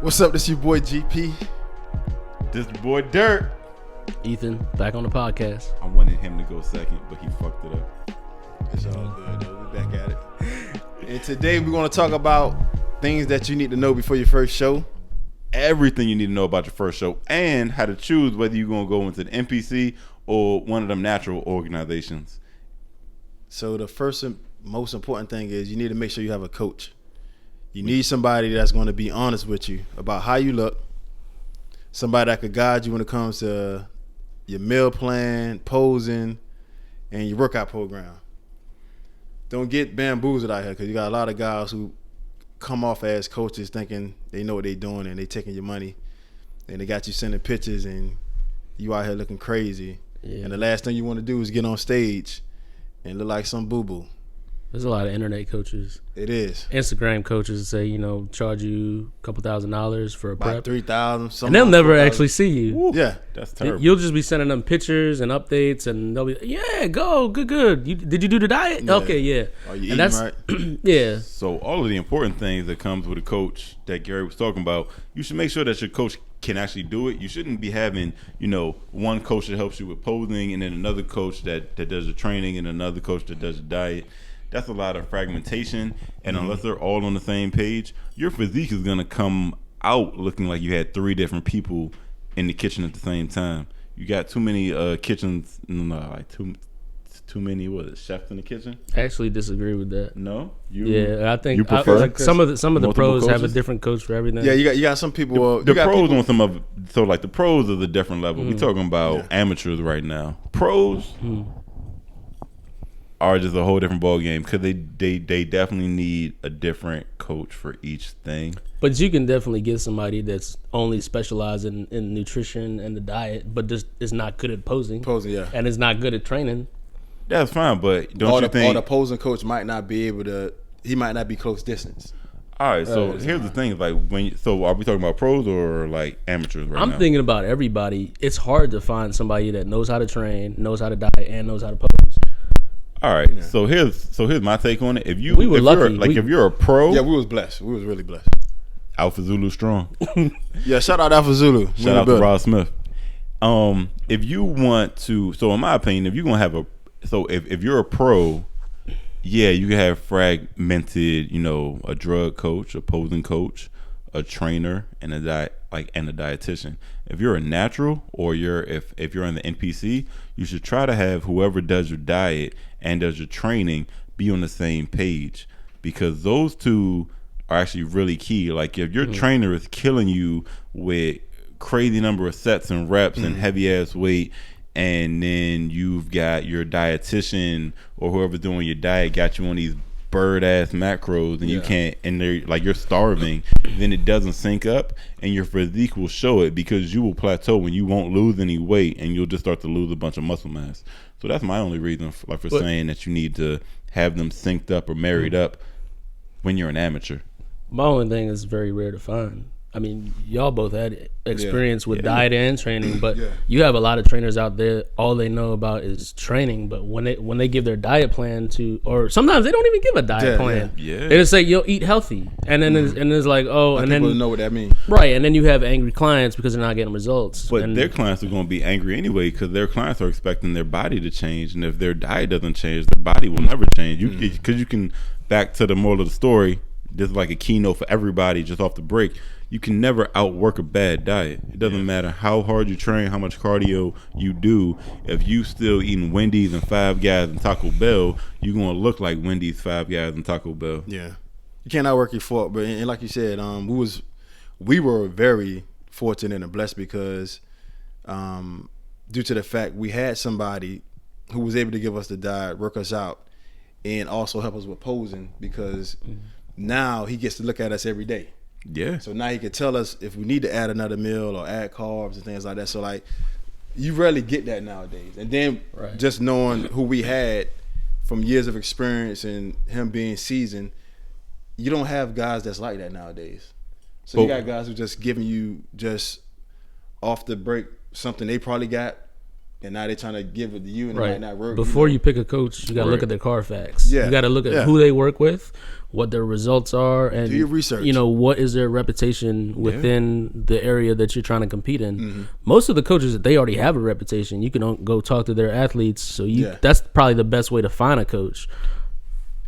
What's up? This your boy GP. This your boy Derrick. Ethan, back on the podcast. I wanted him to go second, but he fucked it up. It's all good, though. We back at it. And today we're going to talk about things that you need to know before your first show. Everything you need to know about your first show and how to choose whether you're going to go into the NPC or one of them natural organizations. So the first and most important thing is you need to make sure you have a coach. You need somebody that's going to be honest with you about how you look. Somebody that could guide you when it comes to your meal plan, posing, and your workout program. Don't get bamboozled out here because you got a lot of guys who come off as coaches thinking they know what they're doing and they taking your money. And they got you sending pictures and you out here looking crazy. Yeah. And the last thing you want to do is get on stage and look like some boo-boo. There's a lot of internet coaches. It is. Instagram coaches say, charge you a couple $1,000s for a prep. About $3,000. And they'll never actually see you. Woo. Yeah. That's terrible. You'll just be sending them pictures and updates and they'll be, yeah, go, good. Did you do the diet? Yeah. Okay, yeah. Are you eating right? Yeah. So all of the important things that comes with a coach that Gary was talking about, you should make sure that your coach can actually do it. You shouldn't be having, one coach that helps you with posing and then another coach that does the training and another coach that does the diet. That's a lot of fragmentation, and unless they're all on the same page, your physique is going to come out looking like you had three different people in the kitchen at the same time. You got too many kitchens, too many, chefs in the kitchen? I actually disagree with that. No? I think you prefer some of the pros coaches? have a different coach for everything. Yeah, you got some people. The pros on some of, so like the pros is a different level. We're talking about amateurs right now. Pros are just a whole different ball game because they definitely need a different coach for each thing. But you can definitely get somebody that's only specialized in nutrition and the diet, but just is not good at posing. Yeah. And is not good at training. That's fine, but don't you think... Or the posing coach might not be able to... He might not be close distance. All right, so here's the thing. So are we talking about pros or like amateurs right now? I'm thinking about everybody. It's hard to find somebody that knows how to train, knows how to diet, and knows how to pose. All right, so here's my take on it. If you're a pro, we was blessed. We was really blessed. Alpha Zulu strong. Yeah, shout out Alpha Zulu. Shout out to Rob Smith. If you want to, so in my opinion, if you're gonna have if you're a pro, you can have fragmented, a drug coach, a posing coach, a trainer, and a dietitian. If you're a natural or if you're in the NPC, you should try to have whoever does your diet and does your training be on the same page, because those two are actually really key. Like if your trainer is killing you with crazy number of sets and reps and heavy ass weight, and then you've got your dietitian or whoever's doing your diet got you on these bird ass macros and you can't, and they're like you're starving, then it doesn't sync up and your physique will show it, because you will plateau and you won't lose any weight and you'll just start to lose a bunch of muscle mass. So that's my only reason for saying that you need to have them synced up or married up when you're an amateur. My only thing is very rare to find. I mean, y'all both had experience with diet and training, but you have a lot of trainers out there. All they know about is training. But when they give their diet plan to, or sometimes they don't even give a diet plan. They just say you'll eat healthy, and then it's like, and then people know what that means, right? And then you have angry clients because they're not getting results. But their clients are going to be angry anyway because their clients are expecting their body to change, and if their diet doesn't change, their body will never change. Because you can, back to the moral of the story. This is like a keynote for everybody just off the break. You can never outwork a bad diet. It doesn't matter how hard you train, how much cardio you do. If you still eating Wendy's and Five Guys and Taco Bell, you're going to look like Wendy's, Five Guys, and Taco Bell. Yeah. You can't outwork your fault. But and like you said, we were very fortunate and blessed because due to the fact we had somebody who was able to give us the diet, work us out, and also help us with posing, because now he gets to look at us every day. Yeah. So now he can tell us if we need to add another meal or add carbs and things like that. So like, you rarely get that nowadays. And then just knowing who we had from years of experience and him being seasoned, you don't have guys that's like that nowadays. So you got guys who just giving you just off the break something they probably got and now they're trying to give it to you, and it Right. might not work. Before you pick a coach, you got to look at their Carfax. Yeah. You got to look at Yeah. who they work with, what their results are, and do your research. You know, what is their reputation within the area that you're trying to compete in. Most of the coaches, they already have a reputation. You can go talk to their athletes. So that's probably the best way to find a coach.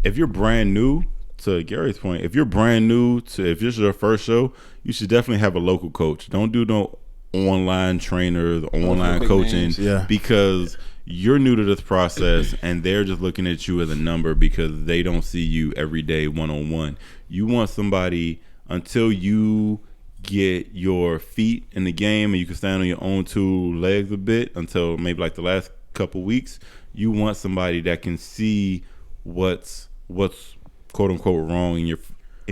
If you're brand new, to Gary's point, if this is your first show, you should definitely have a local coach. Don't do no online trainers, online coaching, because you're new to this process and they're just looking at you as a number because they don't see you every day one-on-one. You want somebody, until you get your feet in the game and you can stand on your own two legs a bit, until maybe like the last couple weeks, you want somebody that can see what's quote unquote wrong in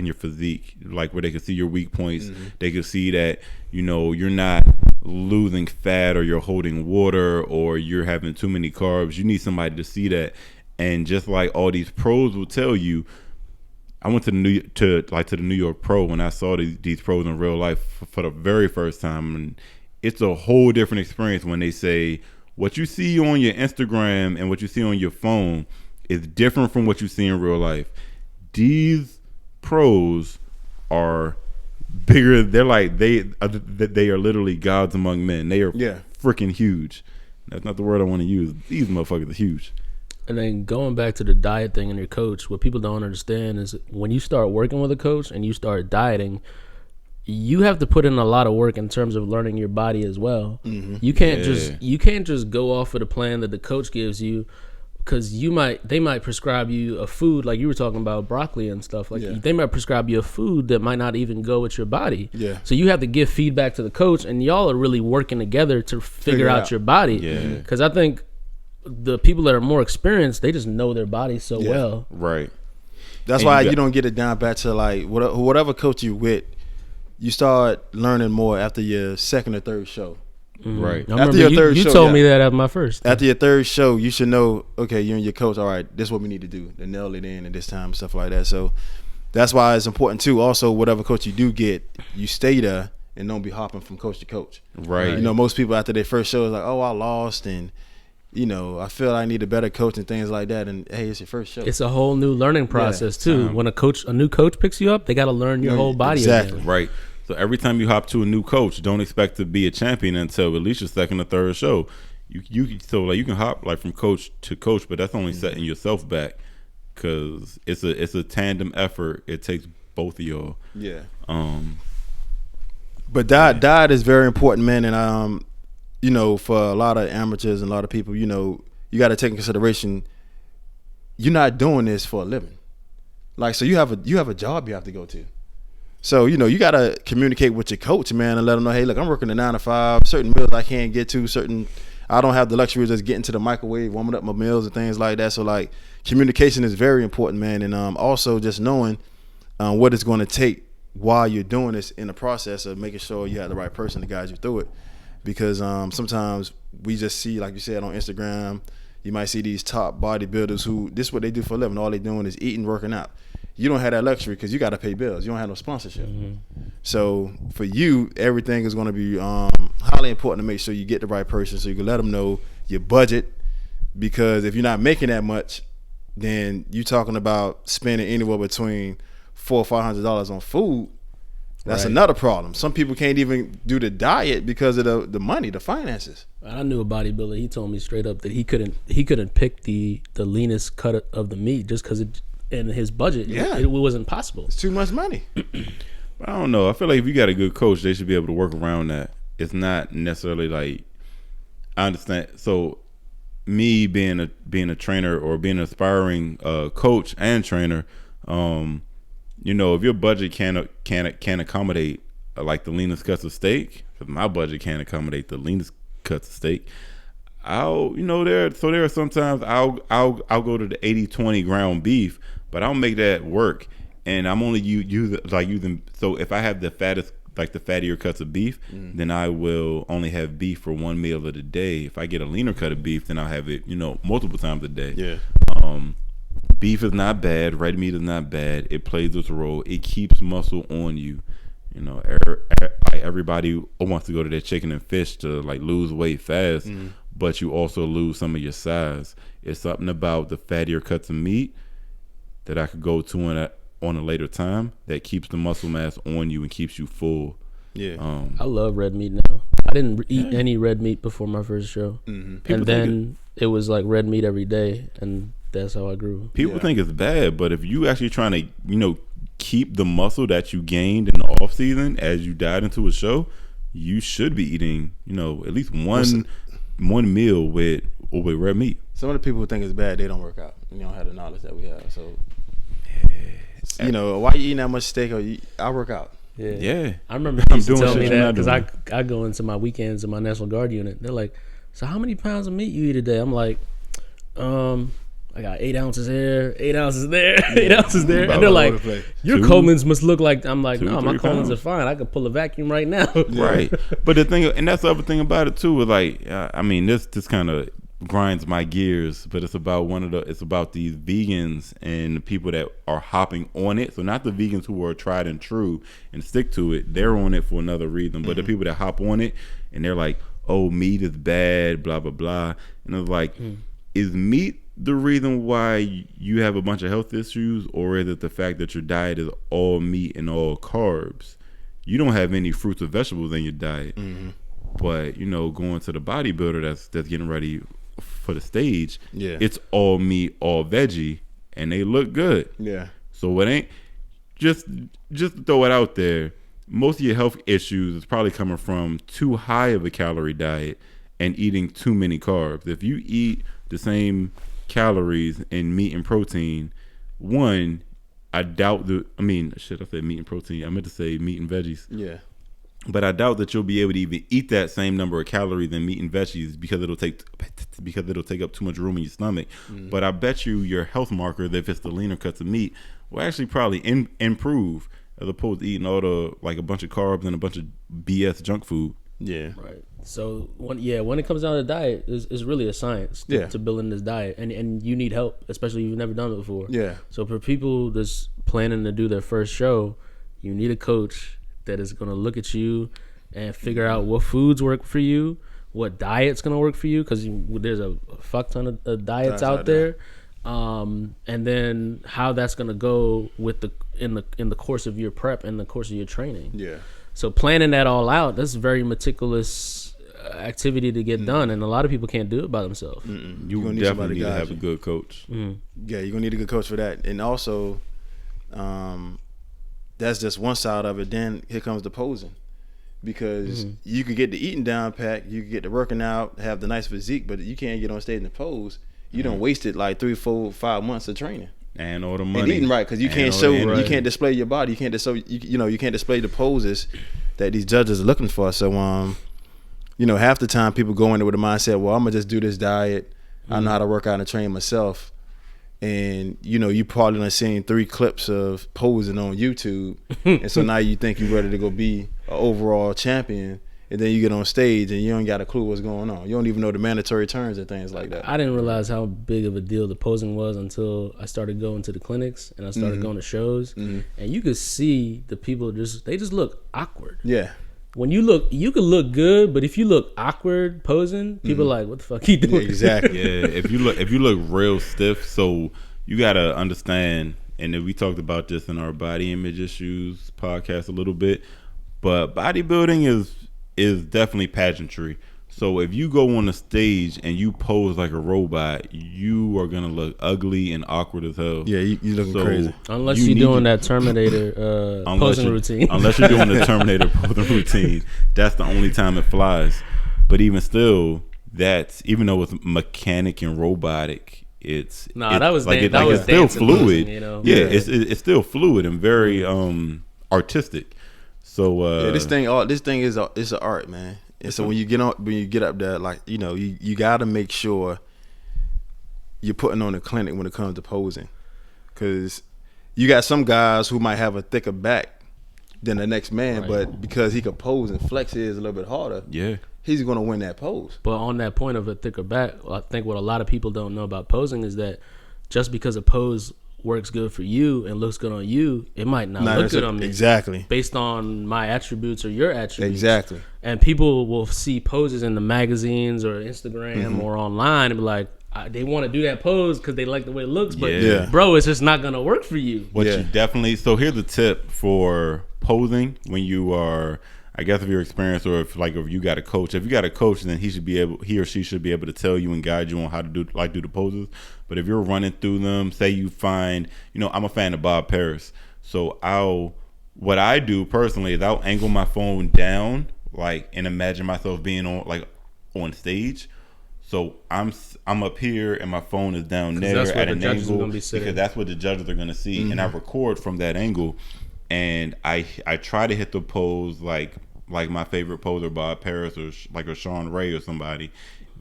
your physique, like where they can see your weak points. They can see that, you know, you're not losing fat, or you're holding water, or you're having too many carbs. You need somebody to see that. And just like all these pros will tell you, I went to the New York Pro when I saw these pros in real life for the very first time, and it's a whole different experience when they say what you see on your Instagram and what you see on your phone is different from what you see in real life. These pros are bigger. They're like they are literally gods among men. They are freaking huge. That's not the word I want to use. These motherfuckers are huge. And then going back to the diet thing and your coach, what people don't understand is when you start working with a coach and you start dieting, you have to put in a lot of work in terms of learning your body as well. You can't just go off of the plan that the coach gives you, because they might prescribe you a food, like you were talking about broccoli and stuff. Like they might prescribe you a food that might not even go with your body. So you have to give feedback to the coach, and y'all are really working together to figure out your body. Because I think the people that are more experienced, they just know their body so well. Right. That's why you don't get it down back to like whatever coach you with. You start learning more after your second or third show. Right. I after your third show, you told me that at my first. After your third show, you should know, okay, you and your coach, all right, this is what we need to do to nail it in at this time, stuff like that. So that's why it's important too. Also, whatever coach you do get, you stay there and don't be hopping from coach to coach. Right. You know, most people after their first show is like, oh, I lost, and you know, I feel I need a better coach and things like that. And hey, it's your first show. It's a whole new learning process too. When a new coach picks you up, they got to learn your whole body. Exactly. Again. Right. So every time you hop to a new coach, don't expect to be a champion until at least your second or third show. You can hop like from coach to coach, but that's only setting yourself back, because it's a tandem effort. It takes both of y'all. Yeah. But diet is very important, man, and you know, for a lot of amateurs and a lot of people, you know, you got to take in consideration you're not doing this for a living. Like, so you have a job you have to go to. So, you know, you got to communicate with your coach, man, and let them know, hey, look, I'm working a 9 to 5, certain meals I can't get to, I don't have the luxury of just getting to the microwave, warming up my meals and things like that. So, like, communication is very important, man. And also just knowing what it's going to take while you're doing this in the process of making sure you have the right person to guide you through it. Because sometimes we just see, like you said, on Instagram, you might see these top bodybuilders who, this is what they do for a living. All they're doing is eating, working out. You don't have that luxury because you got to pay bills. You don't have no sponsorship. So for you, everything is going to be highly important to make sure you get the right person so you can let them know your budget. Because if you're not making that much, then you're talking about spending anywhere between $400 or $500 on food. That's another problem. Some people can't even do the diet because of the money, the finances. I knew a bodybuilder. He told me straight up that he couldn't pick the leanest cut of the meat just because in his budget, it wasn't possible. It's too much money. I don't know. I feel like if you got a good coach, they should be able to work around that. It's not necessarily like, I understand. So me being a trainer or being an aspiring coach and trainer, you know, if your budget can accommodate like the leanest cuts of steak, because my budget can't accommodate the leanest cuts of steak, there are sometimes I'll go to the 80-20 ground beef, but I'll make that work, and I'm only using. So if I have the fattier cuts of beef, then I will only have beef for one meal of the day. If I get a leaner cut of beef, then I'll have it, multiple times a day. Yeah. Beef is not bad. Red meat is not bad. It plays its role. It keeps muscle on you. Everybody wants to go to their chicken and fish to like lose weight fast, but you also lose some of your size. It's something about the fattier cuts of meat that I could go to on a later time that keeps the muscle mass on you and keeps you full. Yeah. I love red meat now. I didn't eat any red meat before my first show. Mm-hmm. And then it was like red meat every day, and that's how I grew. People think it's bad, but if you actually trying to, you know, keep the muscle that you gained in the off season as you dive into a show, you should be eating, you know, at least one meal with red meat. Some of the people who think it's bad, they don't work out. You don't have the knowledge that we have. So, you know, why you eating that much steak? I work out. Yeah. I remember they used to tell me that because I go into my weekends in my National Guard unit. They're like, so how many pounds of meat you eat a day? I'm like, I got 8 ounces here, 8 ounces there, 8 ounces there. And they're like, your colons must look like, I'm like, no, my colons are fine. I could pull a vacuum right now. Right. But the thing, and that's the other thing about it too, is like, I mean, this kind of grinds my gears, but it's about these vegans and the people that are hopping on it. So not the vegans who are tried and true and stick to it. They're on it for another reason. But the people that hop on it and they're like, oh, meat is bad, blah, blah, blah. And it's like, is meat the reason why you have a bunch of health issues, or is it the fact that your diet is all meat and all carbs? You don't have any fruits or vegetables in your diet. But, you know, going to the bodybuilder that's getting ready for the stage, it's all meat, all veggie, and they look good. Yeah. So it ain't just to throw it out there. Most of your health issues is probably coming from too high of a calorie diet and eating too many carbs. If you eat the same calories in meat and protein, one, I said meat and protein. I meant to say meat and veggies. Yeah. But I doubt that you'll be able to even eat that same number of calories in meat and veggies because it'll take up too much room in your stomach. But I bet you your health markers, if it's the leaner cuts of meat, will actually probably improve as opposed to eating all the, like, a bunch of carbs and a bunch of BS junk food. Yeah. Right. So when it comes down to diet, it's really a science to building this diet, and you need help, especially if you've never done it before. Yeah. So for people that's planning to do their first show, you need a coach that is going to look at you and figure out what foods work for you, what diet's going to work for you, because there's a fuck ton of diets out there. And then how that's going to go with in the course of your prep and the course of your training. Yeah. So planning that all out, that's a very meticulous activity to get done, and a lot of people can't do it by themselves. You're gonna definitely need to have a good coach. Yeah, you're gonna need a good coach for that. And also, that's just one side of it. Then here comes the posing, because you could get the eating down pat, you could get the working out, have the nice physique, but you can't get on stage and pose. You done wasted like 3, 4, 5 months of training. And all the money. And eating right, because you can't show, you can't display your body. You can't you can't display the poses that these judges are looking for. So, half the time people go into with a mindset, well, I'm gonna just do this diet. I know how to work out and train myself. And you probably done seen 3 clips of posing on YouTube, and so now you think you're ready to go be an overall champion. And then you get on stage and you don't got a clue what's going on. You don't even know the mandatory terms and things like that. I didn't realize how big of a deal the posing was until I started going to the clinics and I started going to shows. And you could see the people they just look awkward. Yeah. When you could look good, but if you look awkward posing, people are like, what the fuck you doing? Yeah, exactly. Yeah, if you look real stiff, so you gotta understand, and then we talked about this in our body image issues podcast a little bit, but bodybuilding is definitely pageantry. So if you go on the stage and you pose like a robot, you are gonna look ugly and awkward as hell. Yeah, you looking crazy. Unless you're doing that Terminator posing routine. Unless you're doing the Terminator posing routine, that's the only time it flies. But even still, that's, even though it's mechanic and robotic, it's still fluid. Posing, Yeah, it's still fluid and very artistic. So this thing is an art, man. And so when you get up there, like, you got to make sure you're putting on a clinic when it comes to posing, because you got some guys who might have a thicker back than the next man, but because he could pose and flex his a little bit harder, he's going to win that pose. But on that point of a thicker back, I think what a lot of people don't know about posing is that just because a pose works good for you and looks good on you, it might not look good on me. Exactly. Based on my attributes or your attributes. Exactly. And people will see poses in the magazines or Instagram or online and be like, they want to do that pose because they like the way it looks, but bro, it's just not gonna work for you. What you definitely. So here's a tip for posing when you are. I guess if you're experienced, or if you got a coach. If you got a coach, then he or she should be able to tell you and guide you on how to do the poses. But if you're running through them, say you find, I'm a fan of Bob Paris, so what I do personally is I'll angle my phone down, and imagine myself being on stage. So I'm up here and my phone is down there at an angle because that's what the judges are going to see, and I record from that angle, and I try to hit the pose like my favorite poser, Bob Paris or a Sean Ray or somebody,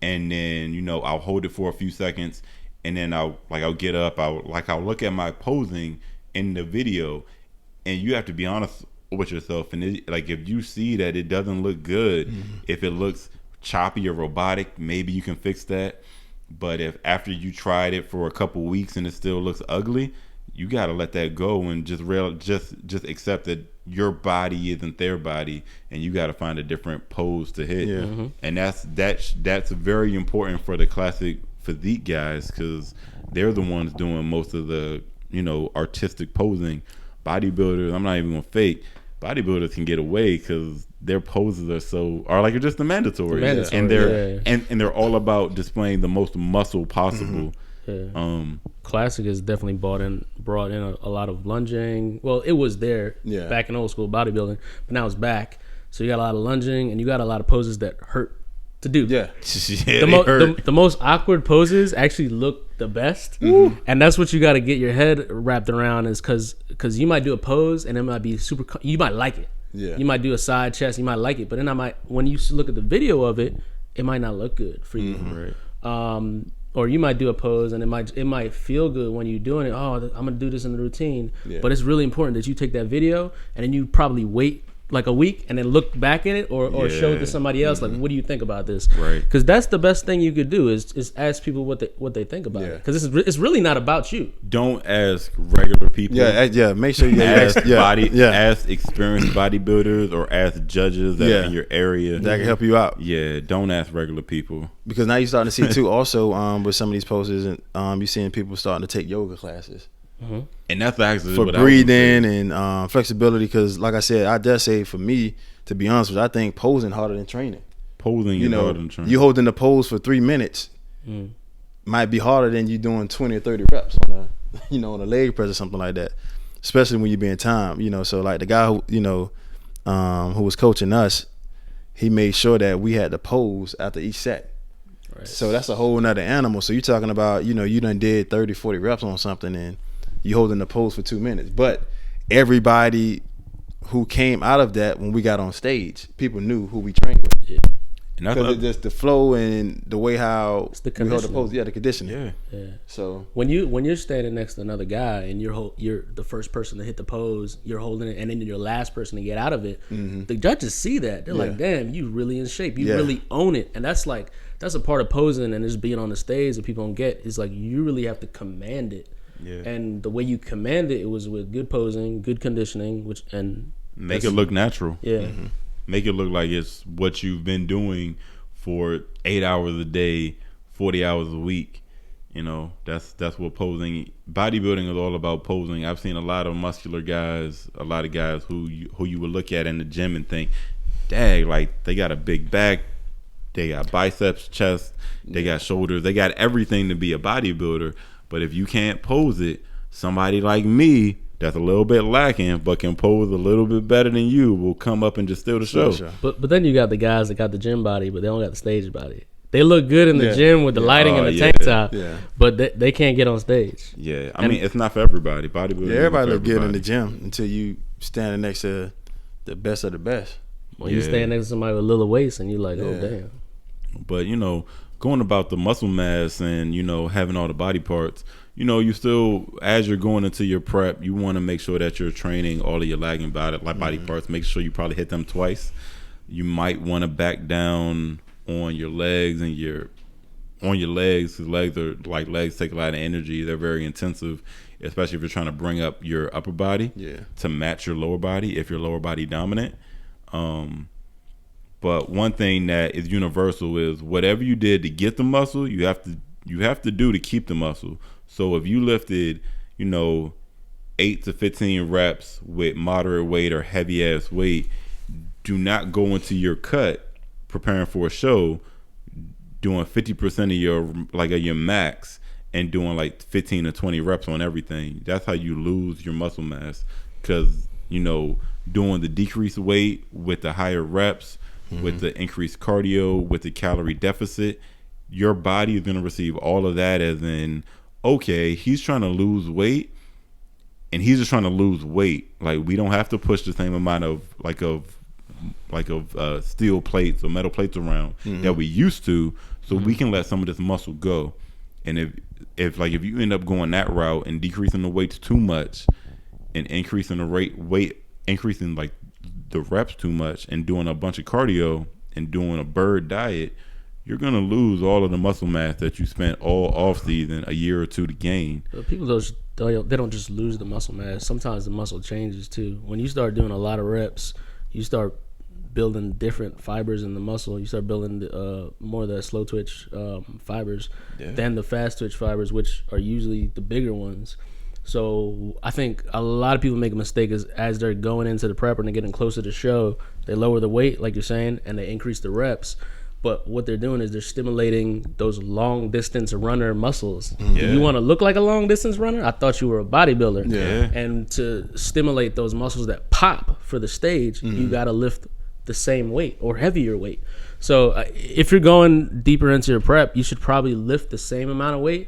and then I'll hold it for a few seconds, and then I'll get up, I'll look at my posing in the video, and you have to be honest with yourself, and if you see that it doesn't look good, if it looks choppy or robotic, maybe you can fix that. But if after you tried it for a couple weeks and it still looks ugly, you got to let that go and just accept that your body isn't their body, and you got to find a different pose to hit. And that's very important for the classic physique guys, because they're the ones doing most of the artistic posing. Bodybuilders, I'm not even gonna fake, bodybuilders can get away because their poses are just the mandatory. And they're all about displaying the most muscle possible. Classic has definitely brought in a lot of lunging. Well, it was there back in old school bodybuilding, but now it's back. So you got a lot of lunging, and you got a lot of poses that hurt to do. The most awkward poses actually look the best, and that's what you got to get your head wrapped around, is because you might do a pose and it might be you might like it. You might do a side chest, you might like it, but then when you look at the video of it, it might not look good for you. Or you might do a pose and it might feel good when you're doing it. Oh, I'm gonna do this in the routine, but it's really important that you take that video and then you probably wait like a week and then look back at it or show it to somebody else. Like, what do you think about this? Right. Because that's the best thing you could do is ask people what they think about it. Because it's really not about you. Don't ask regular people. Make sure you ask ask experienced bodybuilders or ask judges that are in your area that can help you out. Don't ask regular people, because now you're starting to see too also with some of these poses, and you're seeing people starting to take yoga classes. And that's actually for breathing and flexibility, because like I said, I dare say, for me, to be honest with you, I think posing harder than training. Posing is harder than training. You holding the pose for 3 minutes might be harder than you doing 20 or 30 reps on a leg press or something like that, especially when you're being timed. So like the guy who who was coaching us, he made sure that we had the pose after each set. Right. So that's a whole nother animal. So you're talking about you done did 30, 40 reps on something and you holding the pose for 2 minutes. But everybody who came out of that, when we got on stage, people knew who we trained with. Because it's just the flow and the way how we hold the pose. The conditioning. So when you're standing next to another guy and you're the first person to hit the pose, you're holding it, and then you're the last person to get out of it. The judges see that. They're like, damn, you really in shape. You really own it. And that's a part of posing and just being on the stage that people don't get. Is like, you really have to command it. And the way you command it was with good posing, good conditioning, and make it look natural. Make it look like it's what you've been doing for 8 hours a day, 40 hours a week. That's what posing, bodybuilding is all about. Posing. I've seen a lot of muscular guys, a lot of guys who you would look at in the gym and think, dang, like they got a big back, they got biceps, chest, they got shoulders, they got everything to be a bodybuilder. But if you can't pose it, somebody like me that's a little bit lacking but can pose a little bit better than you will come up and just steal the show. But then you got the guys that got the gym body, but they don't got the stage body. They look good in the gym with the lighting and the tank top, but they can't get on stage. I mean, it's not for everybody. Bodybuilding. Everybody look good in the gym until you standing next to the best of the best. When you stand next to somebody with a little waist and you're like, oh damn. But going about the muscle mass and having all the body parts, you still, as you're going into your prep, you want to make sure that you're training all of your lagging body parts. Make sure you probably hit them twice. You might want to back down on your legs and your on your legs, because legs take a lot of energy. They're very intensive, especially if you're trying to bring up your upper body to match your lower body if you're lower body dominant. But one thing that is universal is whatever you did to get the muscle, you have to do to keep the muscle. So if you lifted, 8 to 15 reps with moderate weight or heavy ass weight, do not go into your cut preparing for a show doing 50% of your max and doing like 15 to 20 reps on everything. That's how you lose your muscle mass, because doing the decreased weight with the higher reps, with the increased cardio, with the calorie deficit, your body is going to receive all of that as in, okay, he's trying to lose weight and he's just trying to lose weight. Like, we don't have to push the same amount of steel plates or metal plates around that we used to, so we can let some of this muscle go. And if you end up going that route and decreasing the weights too much and increasing the increasing like the reps too much and doing a bunch of cardio and doing a bird diet, you're gonna lose all of the muscle mass that you spent all off season, a year or two, to gain. People they don't just lose the muscle mass. Sometimes the muscle changes too. When you start doing a lot of reps, you start building different fibers in the muscle. You start building more of the slow twitch fibers than the fast twitch fibers, which are usually the bigger ones. So I think a lot of people make a mistake as they're going into the prep and they're getting closer to show, they lower the weight, like you're saying, and they increase the reps. But what they're doing is they're stimulating those long distance runner muscles. Do you want to look like a long distance runner? I thought you were a bodybuilder. And to stimulate those muscles that pop for the stage, you got to lift the same weight or heavier weight. So if you're going deeper into your prep, you should probably lift the same amount of weight.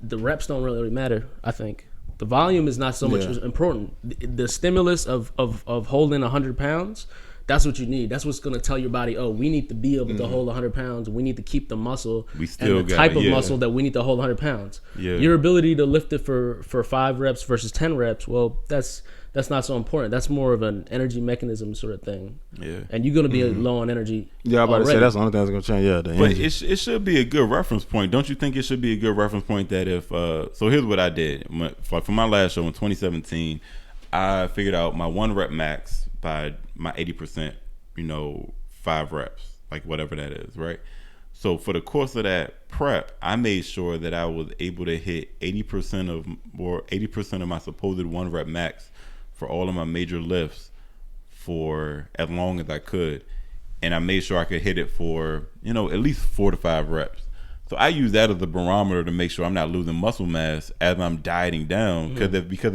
The reps don't really matter, I think. The volume is not so much important. The stimulus of holding 100 pounds, that's what you need. That's what's going to tell your body, oh, we need to be able to hold 100 pounds. We need to keep the muscle and the type of muscle that we need to hold 100 pounds. Your ability to lift it for 5 reps versus 10 reps, well, that's not so important. That's more of an energy mechanism sort of thing. And you're going to be low on energy. Yeah, I'm about to say that's the only thing that's going to change. Yeah, the but energy. It should be a good reference point. Don't you think it should be a good reference point that if so here's what I did. For my last show in 2017, I figured out my 1 rep max by my 80%, 5 reps, like whatever that is, right? So for the course of that prep, I made sure that I was able to hit 80% of my supposed 1 rep max for all of my major lifts for as long as I could. And I made sure I could hit it for, at least 4 to 5 reps. So I use that as a barometer to make sure I'm not losing muscle mass as I'm dieting down. Because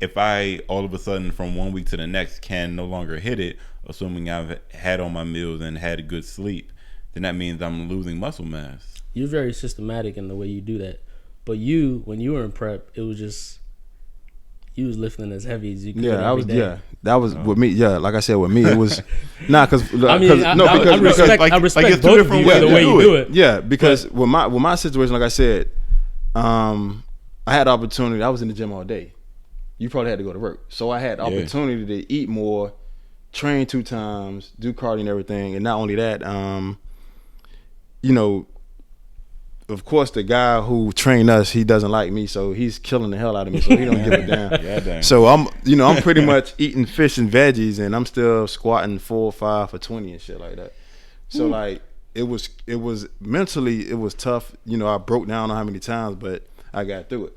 if I all of a sudden from 1 week to the next can no longer hit it, assuming I've had all my meals and had a good sleep, then that means I'm losing muscle mass. You're very systematic in the way you do that. But when you were in prep, it was just, you was lifting as heavy as you could. That was with me. Yeah, like I said, with me, it was because I respect both of you the way you do it. Yeah, because with my situation, like I said, I had the opportunity. I was in the gym all day. You probably had to go to work, so I had the opportunity to eat more, train 2 times, do cardio and everything, and not only that, of course, the guy who trained us, he doesn't like me, so he's killing the hell out of me. So he don't give a damn. So I'm pretty much eating fish and veggies, and I'm still squatting 4 or 5 for 20 and shit like that. So like it was mentally, it was tough. I broke down on how many times, but I got through it.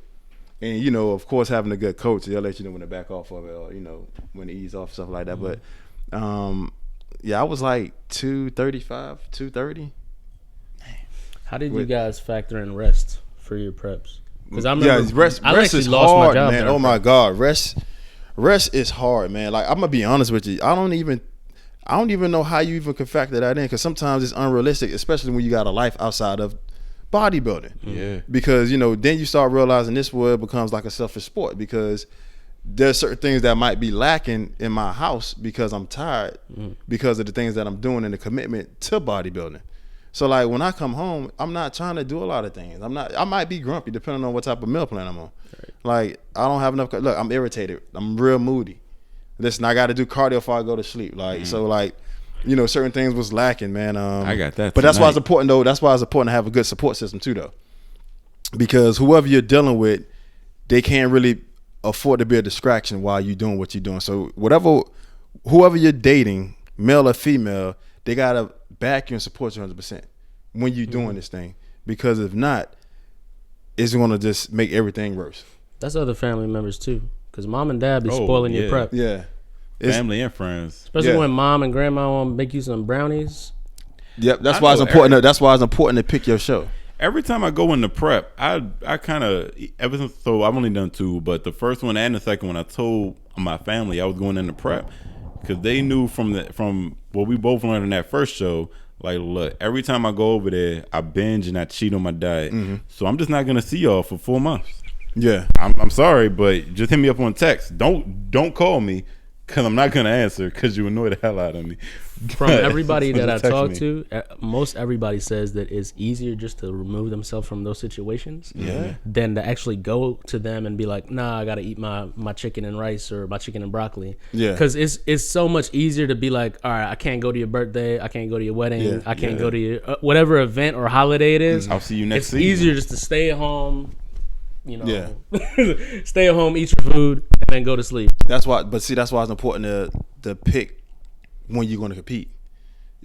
And of course, having a good coach, they'll let you know when to back off of it, or when to ease off, stuff like that. But I was like 235, 230. How did you guys factor in rest for your preps? Because I remember rest is hard, man. Oh my God, rest is hard, man. Like, I'm gonna be honest with you, I don't even know how you even can factor that in, because sometimes it's unrealistic, especially when you got a life outside of bodybuilding. Yeah. Because then you start realizing this world becomes like a selfish sport, because there's certain things that might be lacking in my house because I'm tired because of the things that I'm doing and the commitment to bodybuilding. So like when I come home, I'm not trying to do a lot of things. I might be grumpy depending on what type of meal plan I'm on. Right. Like, I don't have enough. Look, I'm irritated. I'm real moody. Listen, I got to do cardio before I go to sleep. Like, so like you know, certain things was lacking, man. I got that. But that's why it's important, though. That's why it's important to have a good support system too, though, because whoever you're dealing with, they can't really afford to be a distraction while you're doing what you're doing. So whoever you're dating, male or female, they gotta back you and support you 100% when you're doing this thing. Because if not, it's gonna just make everything worse. That's other family members too, because mom and dad be spoiling your prep. Yeah, family and friends, especially when mom and grandma want to make you some brownies. Yep, that's why it's important. That's why it's important to pick your show. Every time I go into prep, I kind of ever since, so I've only done 2, but the first one and the second one, I told my family I was going into prep because they knew from what we both learned in that first show. Like, look, every time I go over there, I binge and I cheat on my diet. So I'm just not gonna see y'all for 4 months. Yeah, I'm sorry, but just hit me up on text. Don't call me because I'm not gonna answer because you annoy the hell out of me. From everybody that I talk to, most everybody says that it's easier just to remove themselves from those situations than to actually go to them and be like, nah, I gotta eat my chicken and rice or my chicken and broccoli. Yeah, because it's so much easier to be like, all right, I can't go to your birthday, I can't go to your wedding, I can't go to your whatever event or holiday it is. I'll see you next season. It's easier just to stay at home. You know, stay at home, eat your food, and then go to sleep. That's why. But see, that's why it's important to pick when you're going to compete.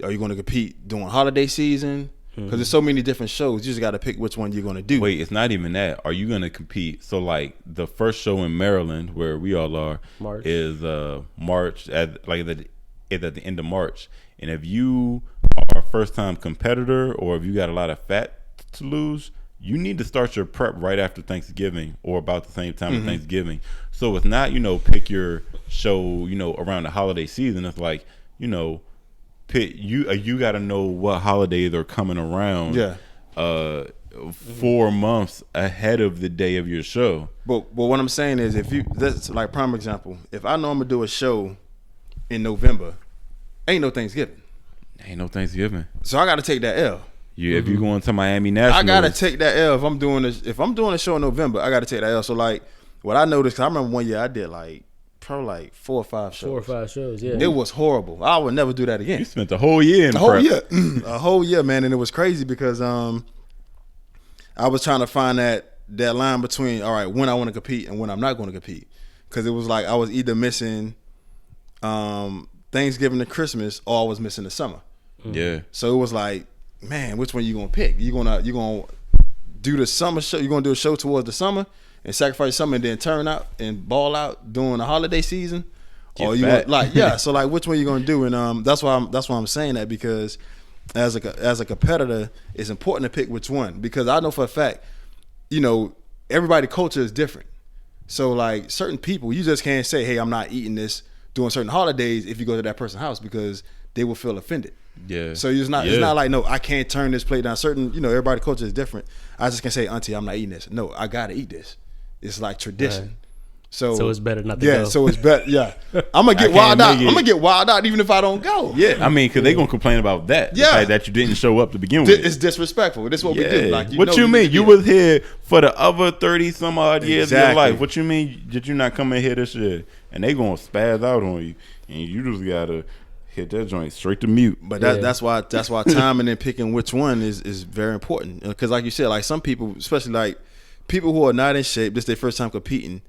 Are you going to compete during holiday season? Because there's so many different shows. You just got to pick which one you're going to do. Wait, it's not even that. Are you going to compete? So, like the first show in Maryland, where we all are, is March at the end of March. And if you are a first time competitor, or if you got a lot of fat to lose, you need to start your prep right after Thanksgiving or about the same time as Thanksgiving. So it's not, pick your show, around the holiday season. It's like, pick you got to know what holidays are coming around. 4 months ahead of the day of your show. But what I'm saying is, that's like prime example. If I know I'm gonna do a show in November, ain't no Thanksgiving. So I got to take that L. Yeah, if you're going to Miami Nationals, I gotta take that L. If I'm doing a show in November, I gotta take that L. So like, what I noticed, 'cause I remember one year I did probably 4 or 5 shows. 4 or 5 shows, yeah. It was horrible. I would never do that again. You spent the whole year in the whole year, a whole year, man, and it was crazy because I was trying to find that line between when I want to compete and when I'm not going to compete, because it was like I was either missing Thanksgiving and Christmas, or I was missing the summer. Yeah. So it was like, man, which one you gonna pick? You gonna do the summer show? You gonna do a show towards the summer and sacrifice summer and then turn out and ball out during the holiday season? Or you gonna, so like which one you gonna do? And that's why I'm saying that, because as a competitor, it's important to pick which one, because I know for a fact, everybody's culture is different. So like certain people, you just can't say, hey, I'm not eating this during certain holidays if you go to that person's house, because they will feel offended. Yeah. So it's not like, no, I can't turn this plate down. Certain, everybody's culture is different. I just can say, auntie, I'm not eating this. No, I gotta eat this. It's like tradition. Right. So it's better not to go. So it's better. Yeah. I'm gonna get wild out. I'm gonna get wild out even if I don't go. Yeah. I mean, because they're gonna complain about that. Yeah. The fact that you didn't show up to begin with. It's disrespectful. This is what we do. Like, what you mean? You was here for the other 30 some odd years of your life. What you mean did you not come in here this year? And they gonna spaz out on you, and you just gotta hit that joint straight to mute. But that's why timing and picking which one is very important. Because like you said, like some people, especially like people who are not in shape, this is their first time competing,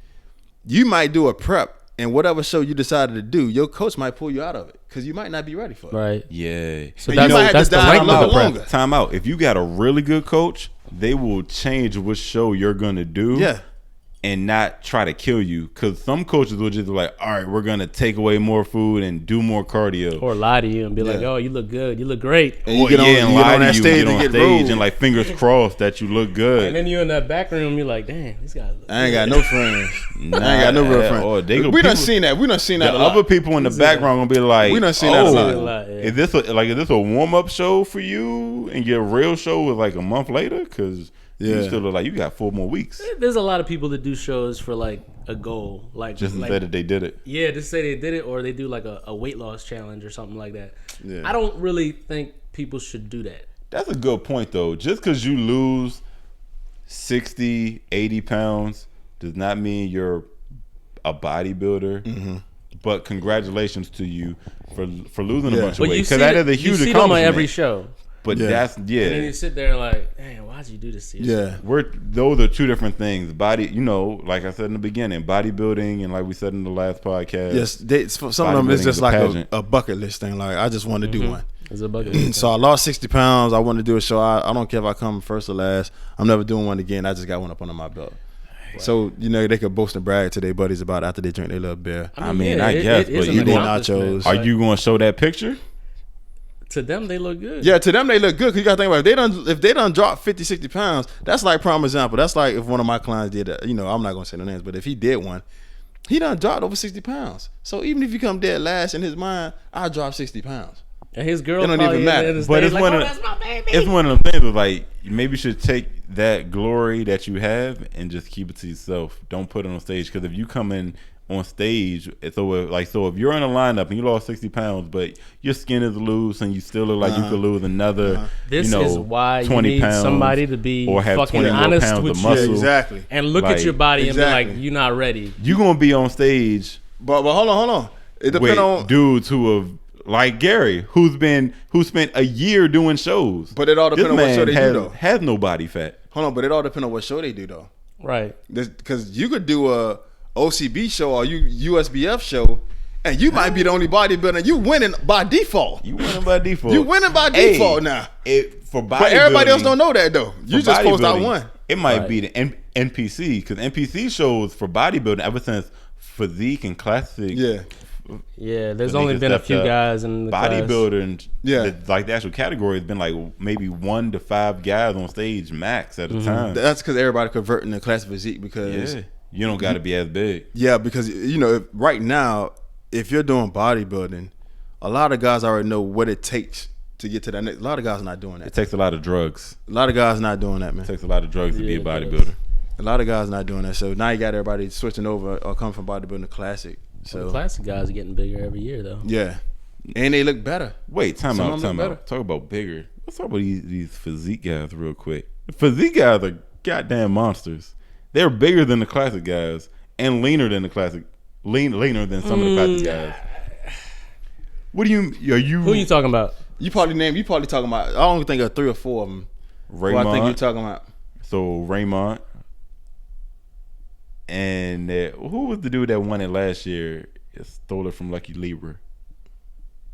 you might do a prep, and whatever show you decided to do, your coach might pull you out of it because you might not be ready for it. Right. Yeah. So that's the right longer. Time out. If you got a really good coach, they will change what show you're gonna do. Yeah. And not try to kill you, because some coaches will just be like, all right, we're gonna take away more food and do more cardio, or lie to you and be like, oh, you look good, you look great, and you get on that stage and like fingers crossed that you look good, and then you in that back room, you're like, damn, these guys look I ain't got no friends. I ain't got no real friends. We done seen that. The other people in the background gonna be like, we done seen that a lot. Is this a warm up show for you, and your real show was like a month later? Because you still look like you got 4 more weeks. There's a lot of people that do shows for like a goal, like just to say that they did it. Yeah, just say they did it, or they do like a weight loss challenge or something like that. Yeah. I don't really think people should do that. That's a good point though. Just because you lose 60, 80 pounds does not mean you're a bodybuilder. Mm-hmm. but congratulations to you for losing a bunch of But weight, because that is a huge you see them on accomplishment. every show. But And then you sit there like, dang, why'd you do this to yourself? Those are two different things. Body, like I said in the beginning, bodybuilding, and like we said in the last podcast. Yes, for some of them it's just like a bucket list thing. Like I just want to do one. It's a bucket list. So I lost 60 pounds. I want to do a show. I don't care if I come first or last. I'm never doing one again. I just got one up under my belt. Right. So they could boast and brag to their buddies about it after they drink their little beer. I guess, but you eating nachos. Are you going to show that picture? To them, they look good. Yeah, to them, they look good. Because you got to think about it. If they done dropped 50, 60 pounds, that's like prime example. That's like if one of my clients did that. I'm not going to say no names, but if he did one, he done dropped over 60 pounds. So even if you come dead last in his mind, I dropped 60 pounds. And his girl don't even matter. But it's like, one that's my baby. It's one of the things of like, maybe you should take that glory that you have and just keep it to yourself. Don't put it on stage, because if you come in on stage, so if you're in a lineup and you lost 60 pounds, but your skin is loose and you still look like you could lose another, this is why 20 you need pounds somebody to be or have fucking 20 more honest pounds with of you, muscle. Exactly, and look at your body and be like, you're not ready. You're gonna be on stage, but hold on. It depends on dudes who have. Like Gary, who spent a year doing shows. But it all depends on what show they do, though. Has no body fat. Hold on, but it all depends on what show they do, though. Right. Because you could do a OCB show or USBF show, and you might be the only bodybuilder. You winning by default. You winning by default. Now. For bodybuilding, but everybody else don't know that, though. You just post out one. It might be the NPC, because NPC shows for bodybuilding ever since physique and classic. Yeah, there's only been a few guys in the bodybuilding. Like the actual category has been like maybe 1 to 5 guys on stage max at a time. That's because everybody converting to classic physique, because you don't got to be as big. Yeah, because right now, if you're doing bodybuilding, a lot of guys already know what it takes to get to that next. A lot of guys are not doing that. It takes a lot of drugs. A lot of guys are not doing that, man. It takes a lot of drugs to be a bodybuilder. A lot of guys are not doing that. So now you got everybody switching over or coming from bodybuilding to classic. So the classic guys are getting bigger every year, though. Yeah, and they look better. Wait, time out. Talk about bigger. Let's talk about these physique guys real quick. The physique guys are goddamn monsters. They're bigger than the classic guys and leaner than the classic, leaner than some of the classic guys. What do you? Who are you talking about? You probably talking about. I don't think of 3 or 4 of them. Raymond. Who I think you're talking about. So Raymond. And who was the dude that won it last year? It stole it from Lucky Libra.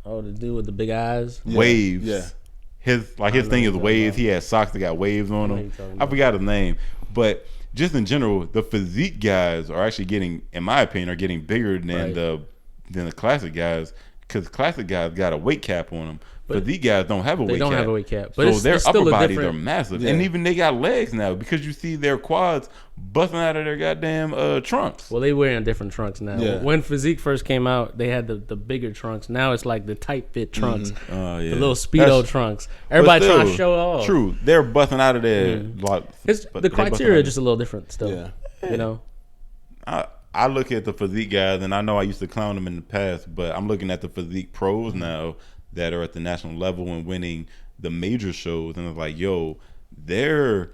Oh, the dude with the big eyes? Waves. Yeah. His thing is waves. He had socks that got waves on them. I forgot his name. But just in general, the physique guys are actually getting, in my opinion, bigger than the classic guys, because classic guys got a weight cap on them. But these guys don't have a weight cap. They don't have a weight cap. But so their upper bodies are massive. Yeah. And even they got legs now, because you see their quads busting out of their goddamn trunks. Well, they wearing different trunks now. Yeah. When physique first came out, they had the bigger trunks. Now it's like the tight fit trunks. The little Speedo trunks. Everybody trying to show off. True. They're busting out of there. The criteria is just a little different still. Yeah. I look at the physique guys, and I know I used to clown them in the past, but I'm looking at the physique pros now that are at the national level and winning the major shows, and it's like, yo, they're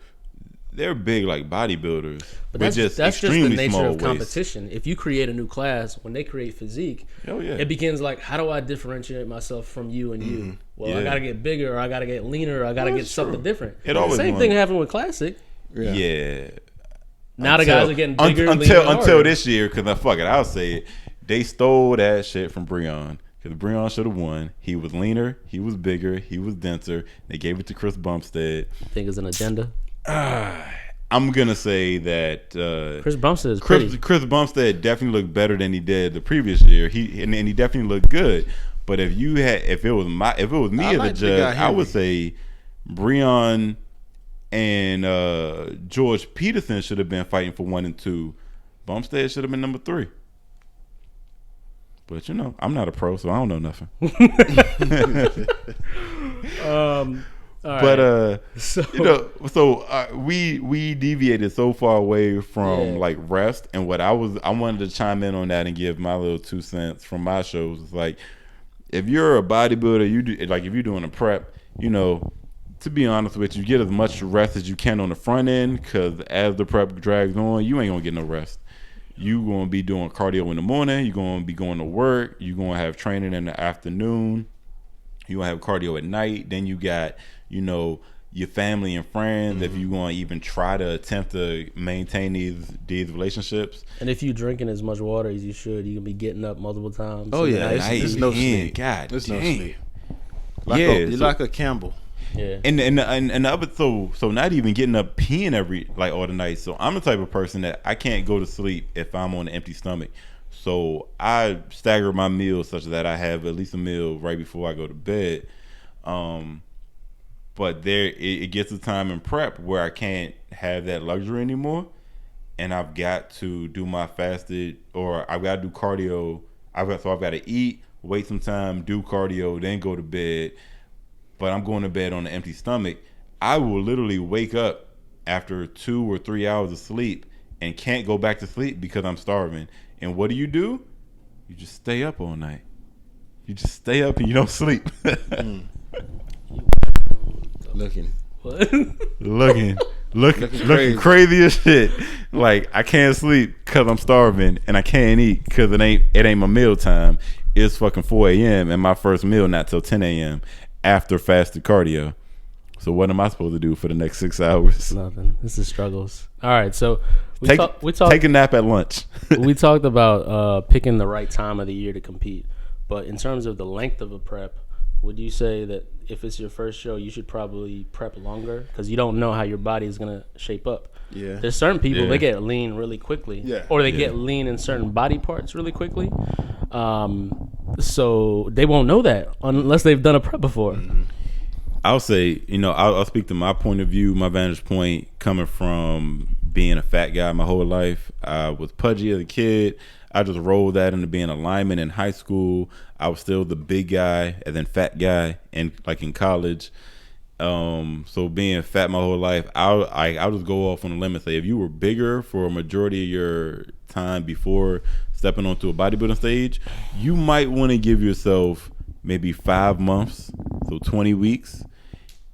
big like bodybuilders. But that's just the nature of competition. If you create a new class, when they create physique, it begins like, how do I differentiate myself from you and you? Well, I gotta get bigger, or I gotta get leaner, or I gotta get something different. Same thing happened with classic. Yeah. Now the guys are getting bigger until this year, because I'll say it. They stole that shit from Breon. Because Breon should have won. He was leaner, he was bigger, he was denser. They gave it to Chris Bumstead. Think it's an agenda? I'm gonna say that Chris Bumstead is pretty. Chris Bumstead definitely looked better than he did the previous year. He definitely looked good. But if it was me as a judge, I would say Breon and George Peterson should have been fighting for 1 and 2. Bumstead should have been number 3. But I'm not a pro, so I don't know nothing. We deviated so far away from like rest, and what I wanted to chime in on that and give my little 2 cents from my shows. It's like, if you're a bodybuilder, if you're doing a prep, to be honest with you, get as much rest as you can on the front end, because as the prep drags on, you ain't gonna get no rest. you going to be doing cardio in the morning. You're going to be going to work. You're going to have training in the afternoon. You're going to have cardio at night. Then you got, your family and friends, if you're going to even try to attempt to maintain these relationships. And if you're drinking as much water as you should, you can be getting up multiple times. Oh, yeah. It's no sleep. God, it's no sleep. You're like a Campbell. Yeah. And the other, so not even getting up peeing all the night. So I'm the type of person that I can't go to sleep if I'm on an empty stomach. So I stagger my meals such that I have at least a meal right before I go to bed. But it gets a time in prep where I can't have that luxury anymore, and I've got to do my fasted, or I've got to do cardio. I've got to eat, wait some time, do cardio, then go to bed. But I'm going to bed on an empty stomach. I will literally wake up after 2 or 3 hours of sleep and can't go back to sleep because I'm starving. And what do? You just stay up all night. You just stay up and you don't sleep. Looking crazy as shit. Like, I can't sleep because I'm starving, and I can't eat because it ain't my meal time. It's fucking 4 a.m. and my first meal not till 10 a.m. after fasted cardio. So what am I supposed to do for the next 6 hours? Nothing. This is struggles. All right, so we talked. Take a nap at lunch. We talked about picking the right time of the year to compete, but in terms of the length of a prep, would you say that if it's your first show, you should probably prep longer because you don't know how your body is going to shape up? Yeah. There's certain people, they get lean really quickly. Yeah. Or they get lean in certain body parts really quickly. So they won't know that unless they've done a prep before. Mm-hmm. I'll say, I'll speak to my point of view, my vantage point coming from being a fat guy my whole life. I was pudgy as a kid. I just rolled that into being a lineman in high school. I was still the big guy and then fat guy in college. So being fat my whole life, I'll just go off on a limb and say if you were bigger for a majority of your time before stepping onto a bodybuilding stage, you might want to give yourself maybe 5 months, so 20 weeks.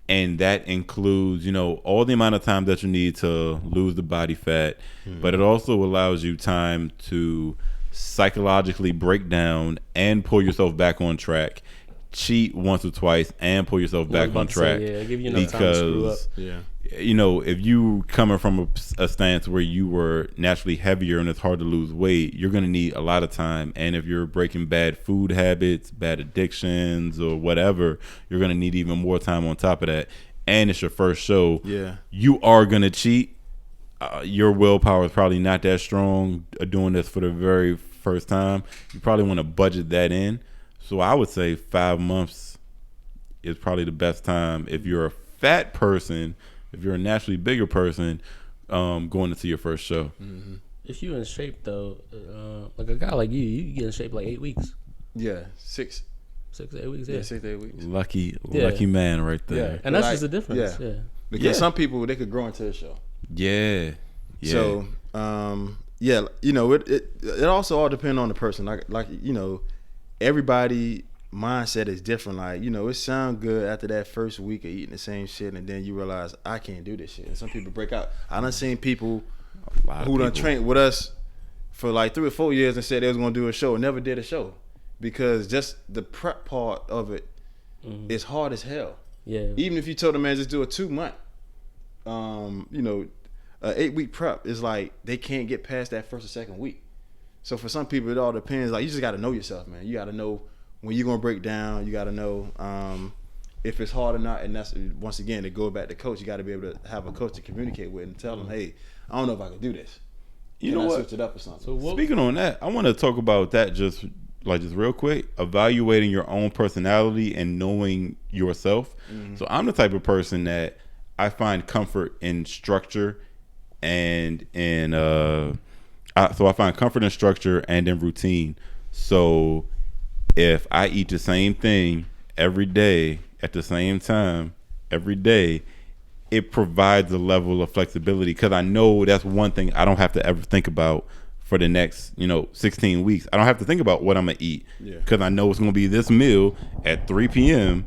And that includes, all the amount of time that you need to lose the body fat, but it also allows you time to psychologically break down and pull yourself back on track, cheat once or twice, and pull yourself back on track. Give you enough time to screw up. Yeah. If you coming from a stance where you were naturally heavier and it's hard to lose weight, you're going to need a lot of time. And if you're breaking bad food habits, bad addictions, or whatever, you're going to need even more time on top of that. And it's your first show. Yeah. You are going to cheat. Your willpower is probably not that strong doing this for the very first time. You probably want to budget that in. So I would say 5 months is probably the best time if you're a fat person. If you're a naturally bigger person, going into your first show. Mm-hmm. If you're in shape though, like a guy like you get in shape like 8 weeks. Yeah, 6 to 8 weeks. Yeah, 6 to 8 weeks. Lucky man, right there. Yeah. And that's just the difference. Yeah. Because some people they could grow into a show. Yeah. So, it also all depends on the person. Like everybody mindset is different. Like, it sound good after that first week of eating the same shit, and then you realize I can't do this shit. And some people break out. I done seen people who done trained with us for like 3 or 4 years and said they was gonna do a show and never did a show because just the prep part of it is hard as hell. Yeah. Even if you told them, man, just do a 2 month, an 8 week prep is like they can't get past that first or second week. So for some people, it all depends. Like, you just got to know yourself, man. You got to know when you're gonna break down. You got to know if it's hard or not. And that's, once again, to go back to coach. You got to be able to have a coach to communicate with and tell them, hey, I don't know if I can do this. You know what? Switch it up or something. So speaking on that, I want to talk about that just real quick. Evaluating your own personality and knowing yourself. Mm-hmm. So I'm the type of person that I find comfort in structure and in so I find comfort in structure and in routine. So if I eat the same thing every day at the same time every day, it provides a level of flexibility because I know that's one thing I don't have to ever think about for the next 16 weeks. I don't have to think about what I'm gonna eat because I know it's gonna be this meal at 3 p.m.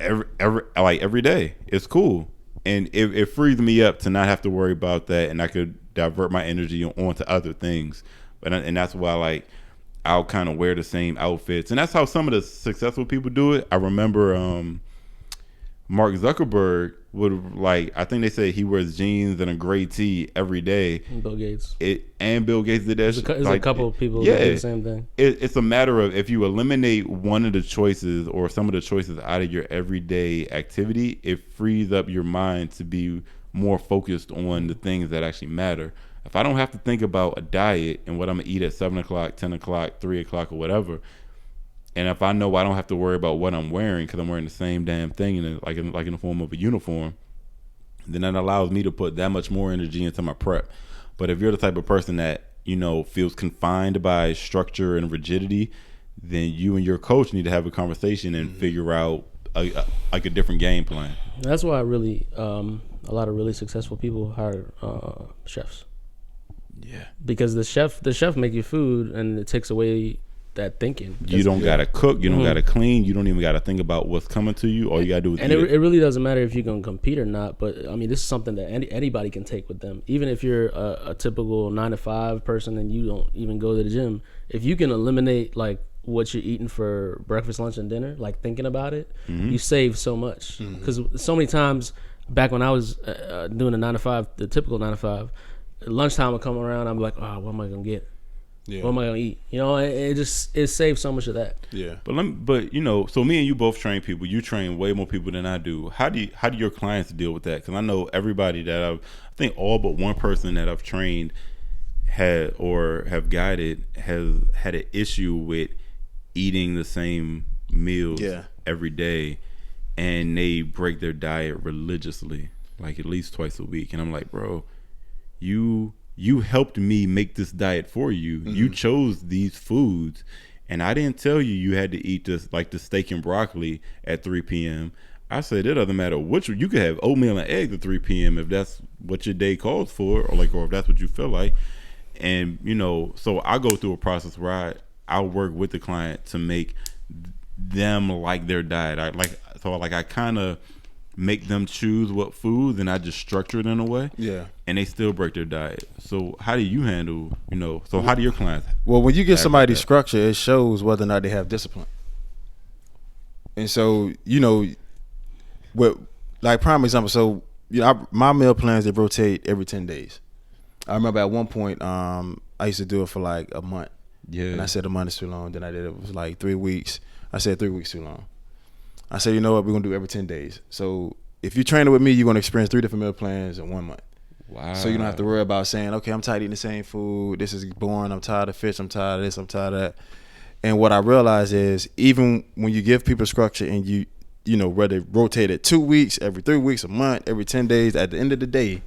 Every day. It's cool. and it frees me up to not have to worry about that, and I could divert my energy onto other things. And that's why, like, I'll kind of wear the same outfits, and that's how some of the successful people do it. I remember Mark Zuckerberg would, like, I think they said he wears jeans and a gray tee every day. And Bill Gates. And Bill Gates did that. There's a couple of people that do the same thing. It's a matter of, if you eliminate one of the choices or some of the choices out of your everyday activity, it frees up your mind to be more focused on the things that actually matter. If I don't have to think about a diet and what I'm gonna eat at 7 o'clock, 10 o'clock, 3 o'clock, or whatever, and if I know I don't have to worry about what I'm wearing because I'm wearing the same damn thing in the form of a uniform, then that allows me to put that much more energy into my prep. But if you're the type of person that, you know, feels confined by structure and rigidity, then you and your coach need to have a conversation and figure out a different game plan. That's why really a lot of really successful people hire chefs. Yeah, because the chef make you food, and it takes away that thinking. You don't gotta cook, you don't gotta clean, you don't even gotta think about what's coming to you. All you gotta do is eat it. It really doesn't matter if you're gonna compete or not. But I mean, this is something that anybody can take with them. Even if you're a typical 9-to-5 person and you don't even go to the gym, if you can eliminate like what you're eating for breakfast, lunch, and dinner, like thinking about it, you save so much. Because so many times back when I was doing a 9-to-5, the typical 9-to-5, lunchtime would come around, I'm like, oh, what am I gonna get? Yeah. What am I gonna eat? You know, it saves so much of that. Yeah. But you know, so me and you both train people. You train way more people than I do. How do your clients deal with that? Because I know everybody that I think all but one person that I've trained have guided has had an issue with eating the same meals every day, and they break their diet religiously, like at least twice a week. And I'm like, bro, you helped me make this diet for you. You chose these foods, and I didn't tell you had to eat this, like the steak and broccoli at 3 p.m. I said it doesn't matter which. You could have oatmeal and eggs at 3 p.m. if that's what your day calls for, or if that's what you feel like. And you know, so I go through a process where I'll work with the client to make them like their diet. I kind of make them choose what foods, and I just structure it in a way. Yeah. And they still break their diet. So how do you handle, you know, so how do your clients? Well, when you give somebody structure, it shows whether or not they have discipline. And so, you know, like prime example, so, you know, my meal plans, they rotate every 10 days. I remember at one point, I used to do it for like a month. Yeah. And I said a month is too long. Then I did it was like 3 weeks. I said 3 weeks too long. I said, you know what, we're going to do every 10 days. So if you're training with me, you're going to experience 3 different meal plans in 1 month. Wow. So you don't have to worry about saying, okay, I'm tired of eating the same food. This is boring. I'm tired of fish. I'm tired of this. I'm tired of that. And what I realized is even when you give people structure and you know, whether rotate it 2 weeks, every 3 weeks, a month, every 10 days, at the end of the day,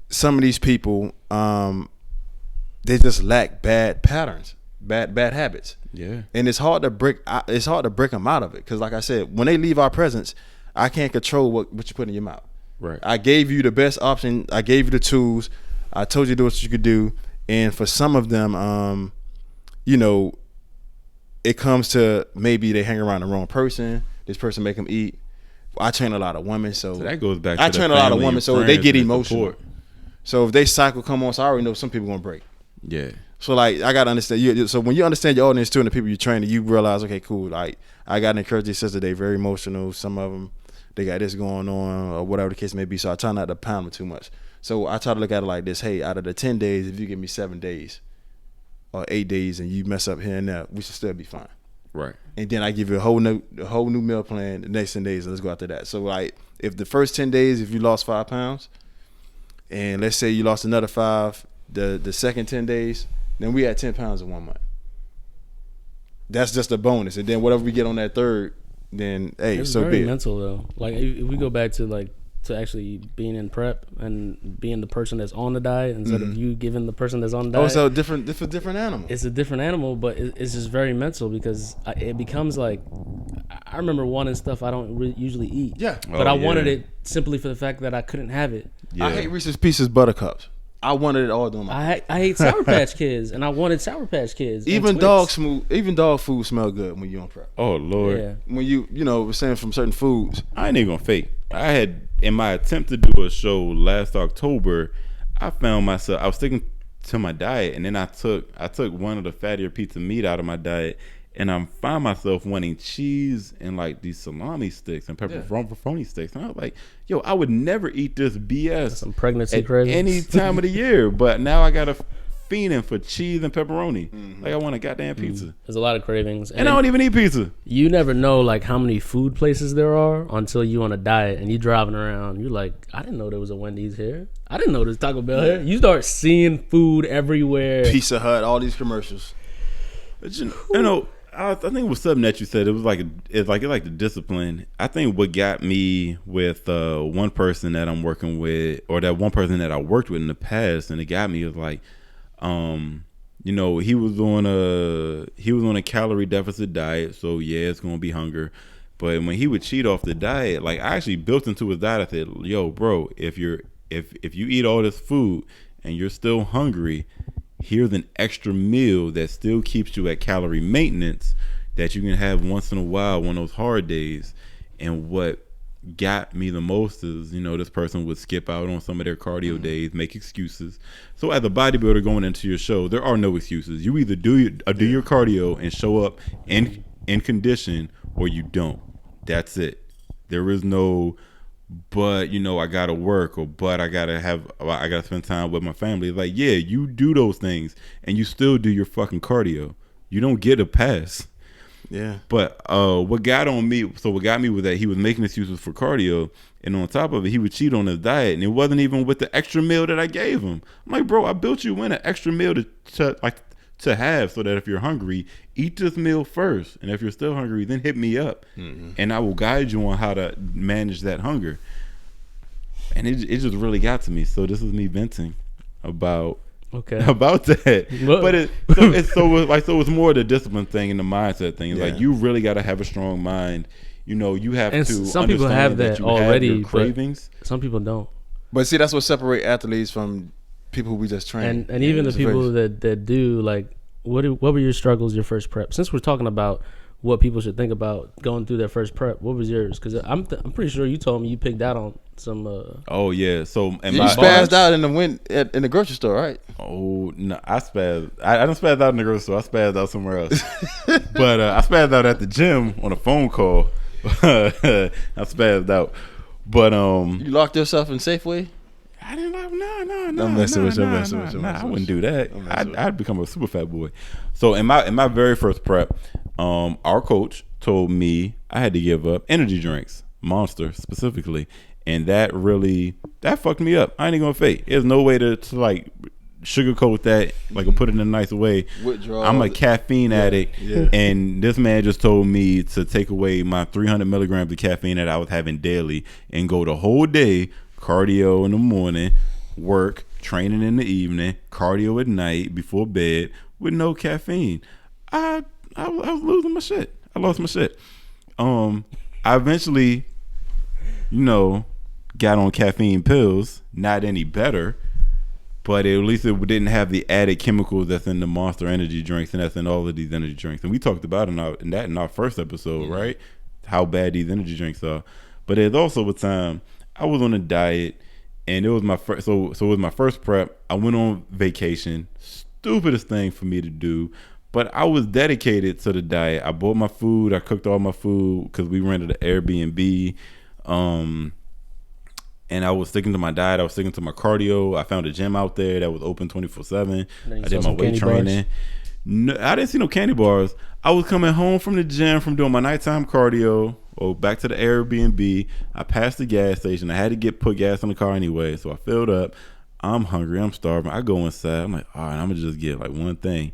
some of these people, they just lack bad patterns, bad habits. Yeah. And it's hard to break them out of it, because like I said, when they leave our presence, I can't control what you put in your mouth. Right. I gave you the best option. I gave you the tools. I told you what you could do. And for some of them, you know, it comes to maybe they hang around the wrong person. This person make them eat. I train a lot of women, so that goes back. I train a lot of women, so they get emotional. So if they cycle come on, so I already know some people gonna break. Yeah. So like I gotta understand you. So when you understand your audience too and the people you're training, you realize, okay, cool. Like I gotta encourage these sisters. They very emotional. Some of them, they got this going on or whatever the case may be. So I try not to pound them too much. So I try to look at it like this: hey, out of the 10 days, if you give me 7 days or 8 days, and you mess up here and there, we should still be fine. Right. And then I give you a whole new meal plan the next 10 days, and let's go after that. So like if the first 10 days, if you lost 5 pounds, and let's say you lost another 5, the second 10 days, then we had 10 pounds in 1 month. That's just a bonus. And then whatever we get on that third, then hey, it's so big. It's very mental though. Like if we go back to like to actually being in prep and being the person that's on the diet instead of you giving the person that's on the diet. Oh, so different animal. It's a different animal, but it's just very mental, because it becomes like, I remember wanting stuff I don't usually eat. Yeah. But I wanted it simply for the fact that I couldn't have it. Yeah. I hate Reese's Pieces Buttercups. I wanted it all doing my I hate Sour Patch Kids, and I wanted Sour Patch Kids. Even dog food smell good when you on prep. Oh Lord. Yeah. When you know, we're saying from certain foods. I ain't even gonna fake. I had in my attempt to do a show last October, I found myself, I was sticking to my diet, and then I took one of the fattier pizza meat out of my diet, and I found myself wanting cheese and like these salami sticks and pepperoni sticks, and I was like, yo, I would never eat this BS some pregnancy at cravings. any time of the year, but now I got a fiending for cheese and pepperoni. Like I want a goddamn pizza. There's a lot of cravings, and I don't even eat pizza. You never know like how many food places there are until you on a diet and you driving around. You're like, I didn't know there was a Wendy's here. I didn't know there was Taco Bell here. You start seeing food everywhere. Pizza Hut, all these commercials. You know, I think it was something that you said. It was like it's like the discipline. I think what got me with one person that I'm working with, or that one person that I worked with in the past, and it got me was like, you know, he was on a calorie deficit diet, so yeah, it's gonna be hunger. But when he would cheat off the diet, like I actually built into his diet. I said, yo, bro, if you eat all this food and you're still hungry, here's an extra meal that still keeps you at calorie maintenance that you can have once in a while, one of those hard days. And what got me the most is, you know, this person would skip out on some of their cardio days, make excuses. So as a bodybuilder going into your show, there are no excuses. You either do your cardio and show up in condition, or you don't. That's it. There is no, but you know, I gotta work, or but I gotta spend time with my family. It's like, yeah, you do those things and you still do your fucking cardio. You don't get a pass. Yeah. But what got me was that he was making excuses for cardio, and on top of it, he would cheat on his diet, and it wasn't even with the extra meal that I gave him. I'm like, bro, I built you in an extra meal to have, so that if you're hungry, eat this meal first, and if you're still hungry, then hit me up, and I will guide you on how to manage that hunger. And it just really got to me. So this is me venting about that. But it's more the discipline thing and the mindset thing. Like, you really got to have a strong mind. You know, you have and to. Some people have that already. Have your cravings. Some people don't. But see, that's what separates athletes from people who we just train. And even the people that do, like, what were your struggles your first prep? Since we're talking about what people should think about going through their first prep, what was yours? Because I'm pretty sure you told me you picked out on some. Oh yeah, so you spazzed out in the grocery store, right? Oh no, I spazzed. I don't spazz out in the grocery store. I spazzed out somewhere else. But I spazzed out at the gym on a phone call. I spazzed out. But you locked yourself in Safeway? I didn't like. No. I'm messing with you. I wouldn't do that. I'd become a super fat boy. So in my very first prep, our coach told me I had to give up energy drinks, Monster specifically, and that fucked me up. I ain't gonna fake. There's no way to like sugarcoat that, like, or put it in a nice way. Withdrawal. I'm a caffeine addict, and this man just told me to take away my 300 milligrams of caffeine that I was having daily and go the whole day, cardio in the morning, work, training in the evening, cardio at night before bed with no caffeine. I was losing my shit. I lost my shit. I eventually, got on caffeine pills. Not any better, but at least it didn't have the added chemicals that's in the Monster energy drinks and that's in all of these energy drinks. And we talked about in our first episode, right? How bad these energy drinks are. But there's also a time I was on a diet, and it was my first. So it was my first prep. I went on vacation. Stupidest thing for me to do. But I was dedicated to the diet. I bought my food. I cooked all my food because we rented an Airbnb. And I was sticking to my diet. I was sticking to my cardio. I found a gym out there that was open 24/7. I did my weight training. No, I didn't see no candy bars. I was coming home from the gym from doing my nighttime cardio, back to the Airbnb. I passed the gas station. I had to put gas in the car anyway, so I filled up. I'm hungry. I'm starving. I go inside. I'm like, all right, I'm gonna just get like one thing.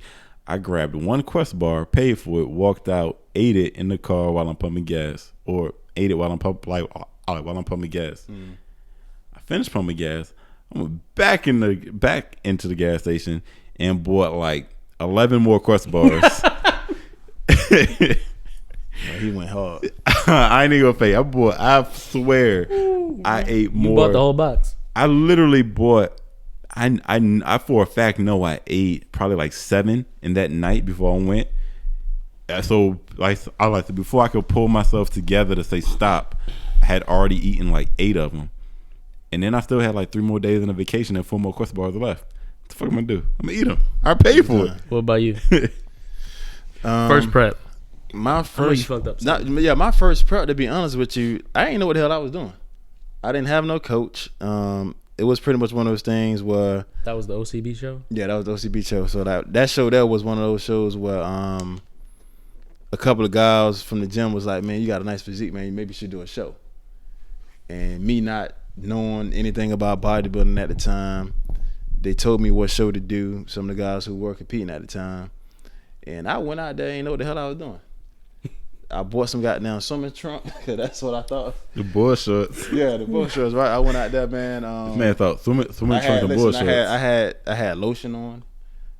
I grabbed one Quest bar, paid for it, walked out, ate it in the car while I'm pumping gas, or ate it while I'm pumping gas. I finished pumping gas. I went back into the gas station and bought like 11 more Quest bars. He went hard. I ain't even gonna fake. I swear, I ate more. You bought the whole box. I literally bought. I for a fact know I ate probably like 7 in that night before I went. So before I could pull myself together to say stop, had already eaten like 8 of them, and then I still had like 3 more days in a vacation and 4 more Quest bars left. What the fuck am I gonna do? I'm gonna eat them. I paid for it. What about you? First prep. My first, fucked up my first prep. To be honest with you, I didn't know what the hell I was doing. I didn't have no coach. It was pretty much one of those things where that was the OCB show. Yeah, that was the OCB show. So that show there was one of those shows where a couple of guys from the gym was like, "Man, you got a nice physique, man. Maybe you should do a show." And me not knowing anything about bodybuilding at the time, they told me what show to do. Some of the guys who were competing at the time, and I went out there and didn't know what the hell I was doing. I bought some goddamn swimming trunk because that's what I thought. The boy shorts. Yeah, the boy shorts. Right. I went out there, man. Man thought swimming trunk and boy shorts. I had lotion on.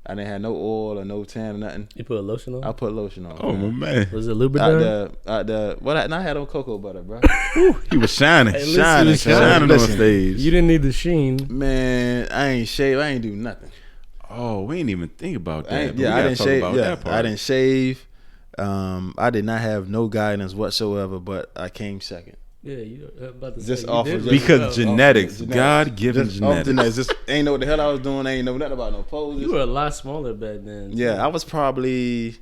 I didn't have no oil or no tan or nothing. You put lotion on? I put lotion on. Oh man. Was it lubricant? I had on cocoa butter, bro. He was shining, Hey, shining on stage. You didn't need the sheen. Man, I ain't shave. I ain't do nothing. Oh, we ain't even think about that. I didn't shave. I didn't shave. I did not have no guidance whatsoever, but I came second. Yeah, you about to just say off you of did because genetics, God-given genetics. Just ain't know what the hell I was doing. I ain't know nothing about no poses. You were a lot smaller back then. Yeah, I was probably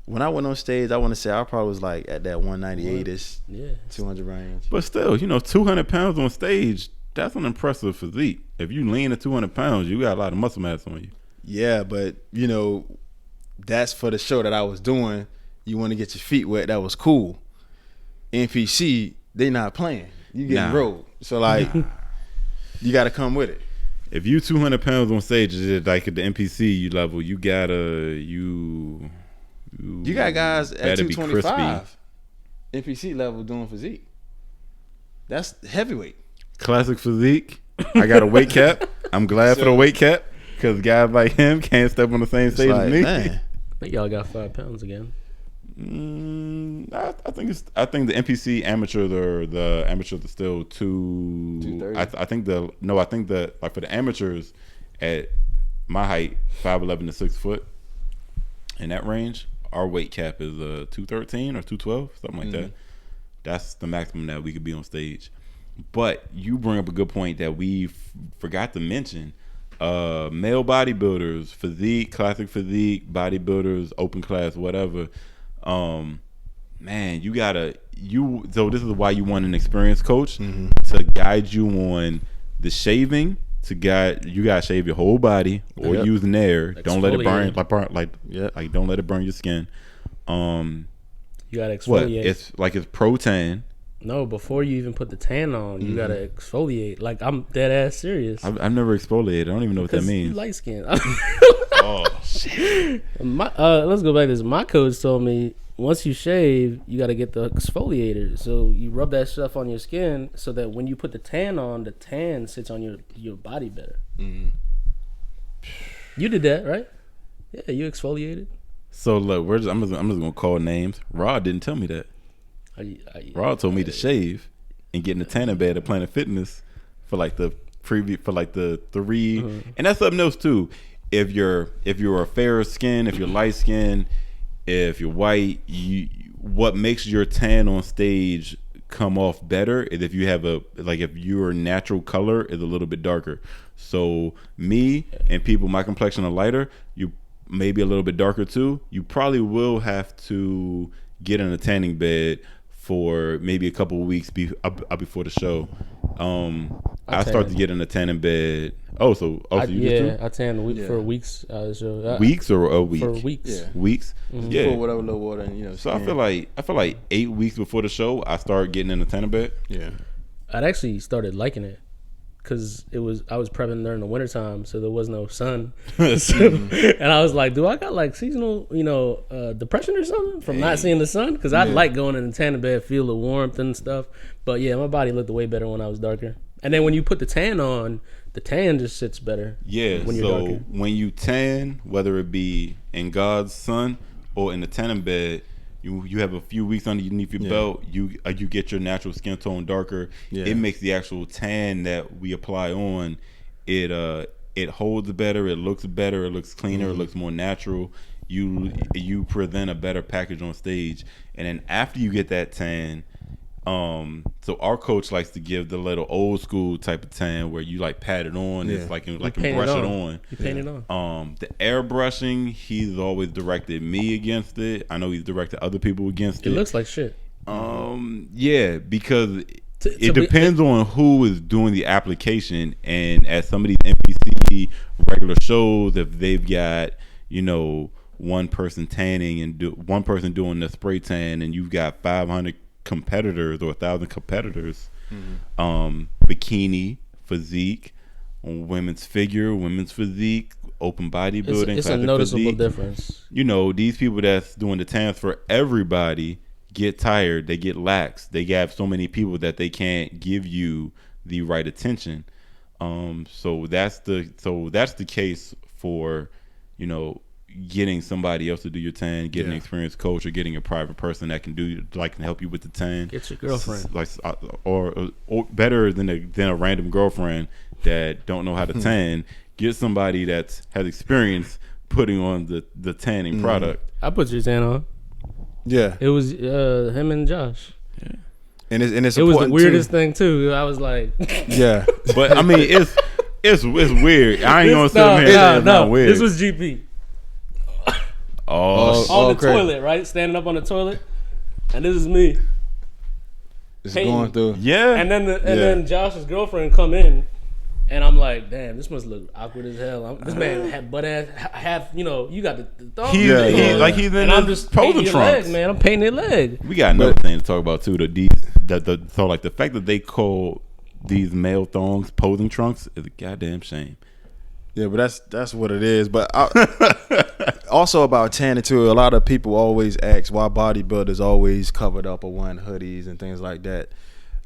when I went on stage. I want to say I probably was like at that 198ish, 200 range. But still, 200 pounds on stage. That's an impressive physique. If you lean at 200 pounds, you got a lot of muscle mass on you. Yeah, but that's for the show that I was doing. You want to get your feet wet. That was cool. NPC, they not playing. You getting rolled. So like, you got to come with it. If you 200 pounds on stage, like at the NPC level, you gotta you got guys at 225 NPC level doing physique. That's heavyweight. Classic physique. I got a weight cap. I'm glad for the weight cap because guys like him can't step on the same stage as me. I think y'all got 5 pounds again. I think the NPC amateurs are still 230. I think like for the amateurs at my height, 5'11" to 6 foot, in that range, our weight cap is 213 or 212, something like that. That's the maximum that we could be on stage. But you bring up a good point that we forgot to mention. Male bodybuilders, physique, classic physique, bodybuilders, open class, whatever. Man, so this is why you want an experienced coach to guide you on the shaving. You gotta shave your whole body or use Nair. Don't let it burn don't let it burn your skin. You gotta exfoliate. It's pro tan. No, before you even put the tan on, you gotta exfoliate. Like, I'm dead ass serious. I've never exfoliated. I don't even know what that means. You light skin. Oh shit. Let's go back to this. My coach told me once you shave, you got to get the exfoliator. So you rub that stuff on your skin so that when you put the tan on, the tan sits on your body better. You did that, right? Yeah, you exfoliated. So look, I'm just gonna call names. Rod didn't tell me that. Rod told me to shave and get in the tanning bed at Planet Fitness for like the 3, and that's something else too. If you're a fairer skin, if you're light skin, if you're white, what makes your tan on stage come off better is if you have if your natural color is a little bit darker. So me and people, my complexion are lighter, you may be a little bit darker too. You probably will have to get in a tanning bed for maybe a couple of weeks before the show. I start to get in a tanning bed. So you get to? I tan for weeks. Weeks or a week? For weeks. Yeah. Weeks. Yeah. Pour whatever little water and So I feel like 8 weeks before the show, I start getting in a tanning bed. Yeah. I'd actually started liking it because I was prepping during the wintertime, so there was no sun. And I was like, do I got like seasonal, depression or something from not seeing the sun? Because I like going in the tanning bed, feel the warmth and stuff. But yeah, my body looked way better when I was darker. And then when you put the tan on, the tan just sits better. Yeah, when you're darker. When you tan, whether it be in God's sun or in the tanning bed, you have a few weeks underneath your belt. You get your natural skin tone darker. Yeah. It makes the actual tan that we apply on it holds better. It looks better. It looks cleaner. It looks more natural. You present a better package on stage. And then after you get that tan, So our coach likes to give the little old school type of tan where you like pat it on. It's like you brush it on. You paint it on. The airbrushing, he's always directed me against it. I know he's directed other people against it. It looks like shit. Yeah, because it depends on who is doing the application, and at some of these NPC regular shows, if they've got one person tanning and one person doing the spray tan, and you've got 500 competitors or 1,000 competitors, bikini, physique, women's figure, women's physique, open bodybuilding. It's a noticeable difference. These people that's doing the tans for everybody get tired, they get lax, they have so many people that they can't give you the right attention. So that's the case for getting somebody else to do your tan, getting an experienced coach, or getting a private person that can help you with the tan. Get your girlfriend, or better than a random girlfriend that don't know how to tan. Get somebody that has experience putting on the tanning product. I put your tan on. Yeah, it was him and Josh. Yeah, and it was the weirdest thing too. I was like, yeah, but I mean it's weird. I ain't gonna sit here. It's not weird. This was GP. On the toilet, right? Standing up on the toilet, and this is me. It's going through. Yeah, and then Josh's girlfriend come in, and I'm like, damn, this must look awkward as hell. This man had butt ass half. You got the thumb. He's in and I'm just posing trunks, man. I'm painting their leg. We got another thing to talk about too. The fact that they call these male thongs posing trunks is a goddamn shame. Yeah, but that's what it is. But also about tanning too, a lot of people always ask why bodybuilders always covered up or wearing hoodies and things like that.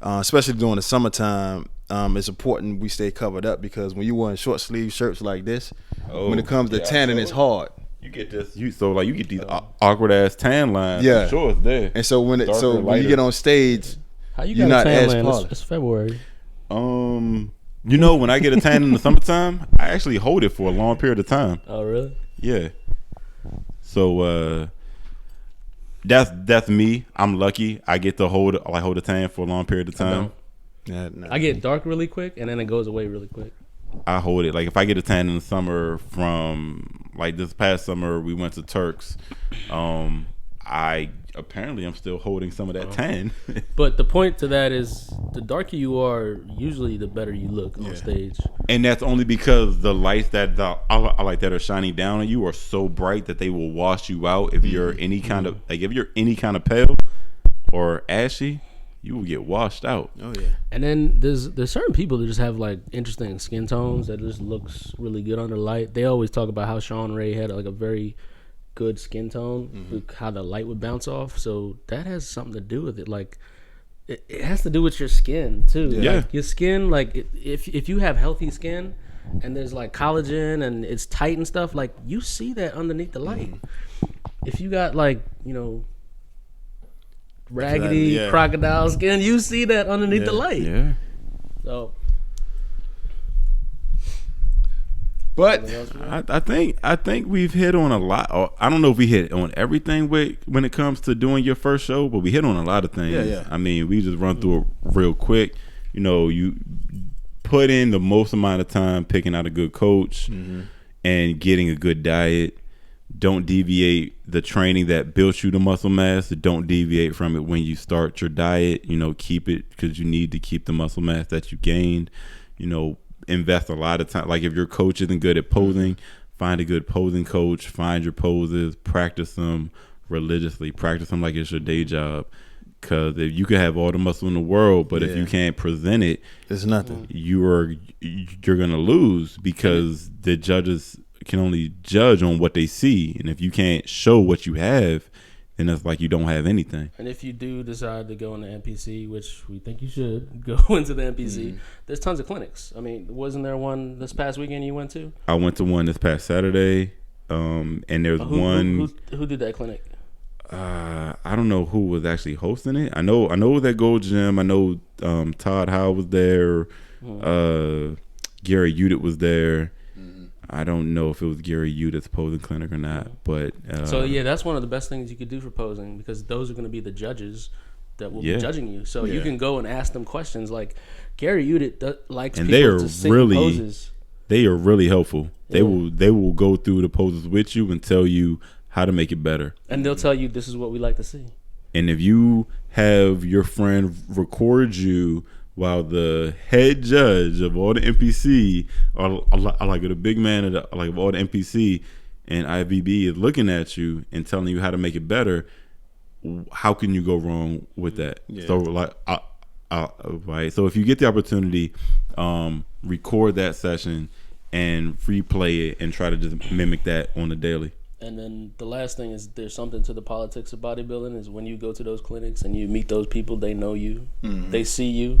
Especially during the summertime, it's important we stay covered up, because when you wearing short sleeve shirts like this, when it comes to tanning, it's hard. You get this, you get these awkward ass tan lines. Yeah, sure it's there. And so when you get on stage, you're not as polished. It's February. When I get a tan in the summertime, I actually hold it for a long period of time. Oh, really? Yeah. So that's me. I'm lucky. I get to hold a tan for a long period of time. I get dark really quick, and then it goes away really quick. I hold it. Like if I get a tan in the summer, from like this past summer, we went to Turks. I'm still holding some of that tan. But the point to that is, the darker you are, usually the better you look on stage. And that's only because the lights that are shining down on you are so bright that they will wash you out. If you're any kind of pale or ashy, you will get washed out. Oh yeah. And then there's certain people that just have like interesting skin tones that just looks really good under light. They always talk about how Sean Ray had like a very good skin tone, how the light would bounce off. So that has something to do with it. Like it has to do with your skin too. Yeah. Like your skin, like if you have healthy skin and there's like collagen and it's tight and stuff, like you see that underneath the light. If you got like, raggedy crocodile skin, you see that underneath the light. Yeah. So But I think we've hit on a lot. I don't know if we hit on everything when it comes to doing your first show, but we hit on a lot of things. Yeah. I mean, we just run through it real quick. You put in the most amount of time picking out a good coach and getting a good diet. Don't deviate the training that built you the muscle mass. Don't deviate from it when you start your diet. Keep it, because you need to keep the muscle mass that you gained. Invest a lot of time. Like if your coach isn't good at posing, find a good posing coach. Find your poses, practice them religiously. Practice them like it's your day job. Because if you can have all the muscle in the world, but if you can't present it, it's nothing. You're gonna lose, because the judges can only judge on what they see, and if you can't show what you have, then it's like you don't have anything. And if you do decide to go into NPC, which we think you should go into the NPC, there's tons of clinics. I mean, wasn't there one this past weekend you went to? I went to one this past Saturday, and there's one. Who did that clinic? I don't know who was actually hosting it. I know that Gold Gym. I know Todd Howe was there. Gary Udit was there. I don't know if it was Gary Udit's posing clinic or not, but so yeah, that's one of the best things you could do for posing, because those are going to be the judges that will be judging you. So you can go and ask them questions like Gary Udit likes and people they are to sit really in poses. they are really helpful. They will go through the poses with you and tell you how to make it better. And they'll tell you this is what we like to see. And if you have your friend record you while the head judge of all the NPC, or like the big man of all the NPC and IVB is looking at you and telling you how to make it better, how can you go wrong with that? Yeah. So right. So if you get the opportunity, record that session and replay it and try to just mimic that on the daily. And then the last thing is there's something to the politics of bodybuilding is when you go to those clinics and you meet those people, they know you, they see you,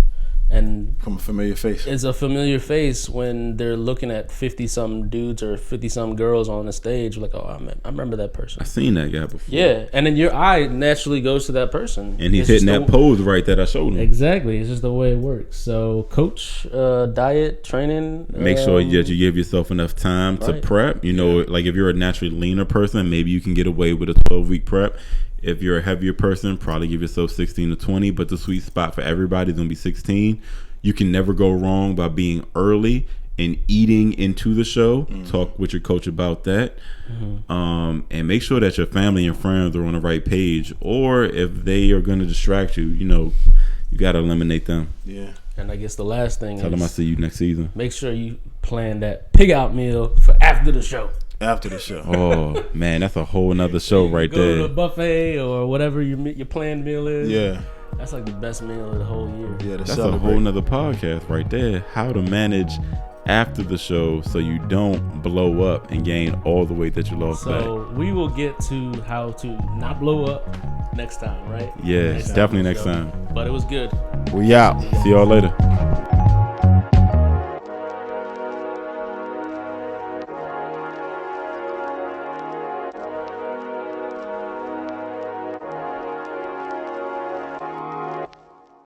and become a familiar face. It's a familiar face when they're looking at 50-some dudes or 50-some girls on the stage. Like, oh, I remember that person. I seen that guy before. Yeah, and then your eye naturally goes to that person. And he's hitting that pose right that I showed him. Exactly. It's just the way it works. So coach, diet, training. Make sure that you give yourself enough time to prep. You know, like if you're a naturally leaner person, maybe you can get away with a 12-week prep. If you're a heavier person, probably give yourself 16 to 20, but the sweet spot for everybody is going to be 16. You can never go wrong by being early and eating into the show. Talk with your coach about that. And make sure that your family and friends are on the right page, or if they are going to distract you, you got to eliminate them. Yeah. And I guess the last thing Tell them I see you next season. Make sure you plan that pig out meal for after the show. After the show. Oh man, that's a whole nother show right there. Go to a buffet or whatever your planned meal is. Yeah, that's like the best meal of the whole year. Yeah, that's a whole nother podcast right there. How to manage after the show so you don't blow up and gain all the weight that you lost back. So we will get to how to not blow up next time, right? Yeah, definitely next time. But it was good. We out. See y'all later.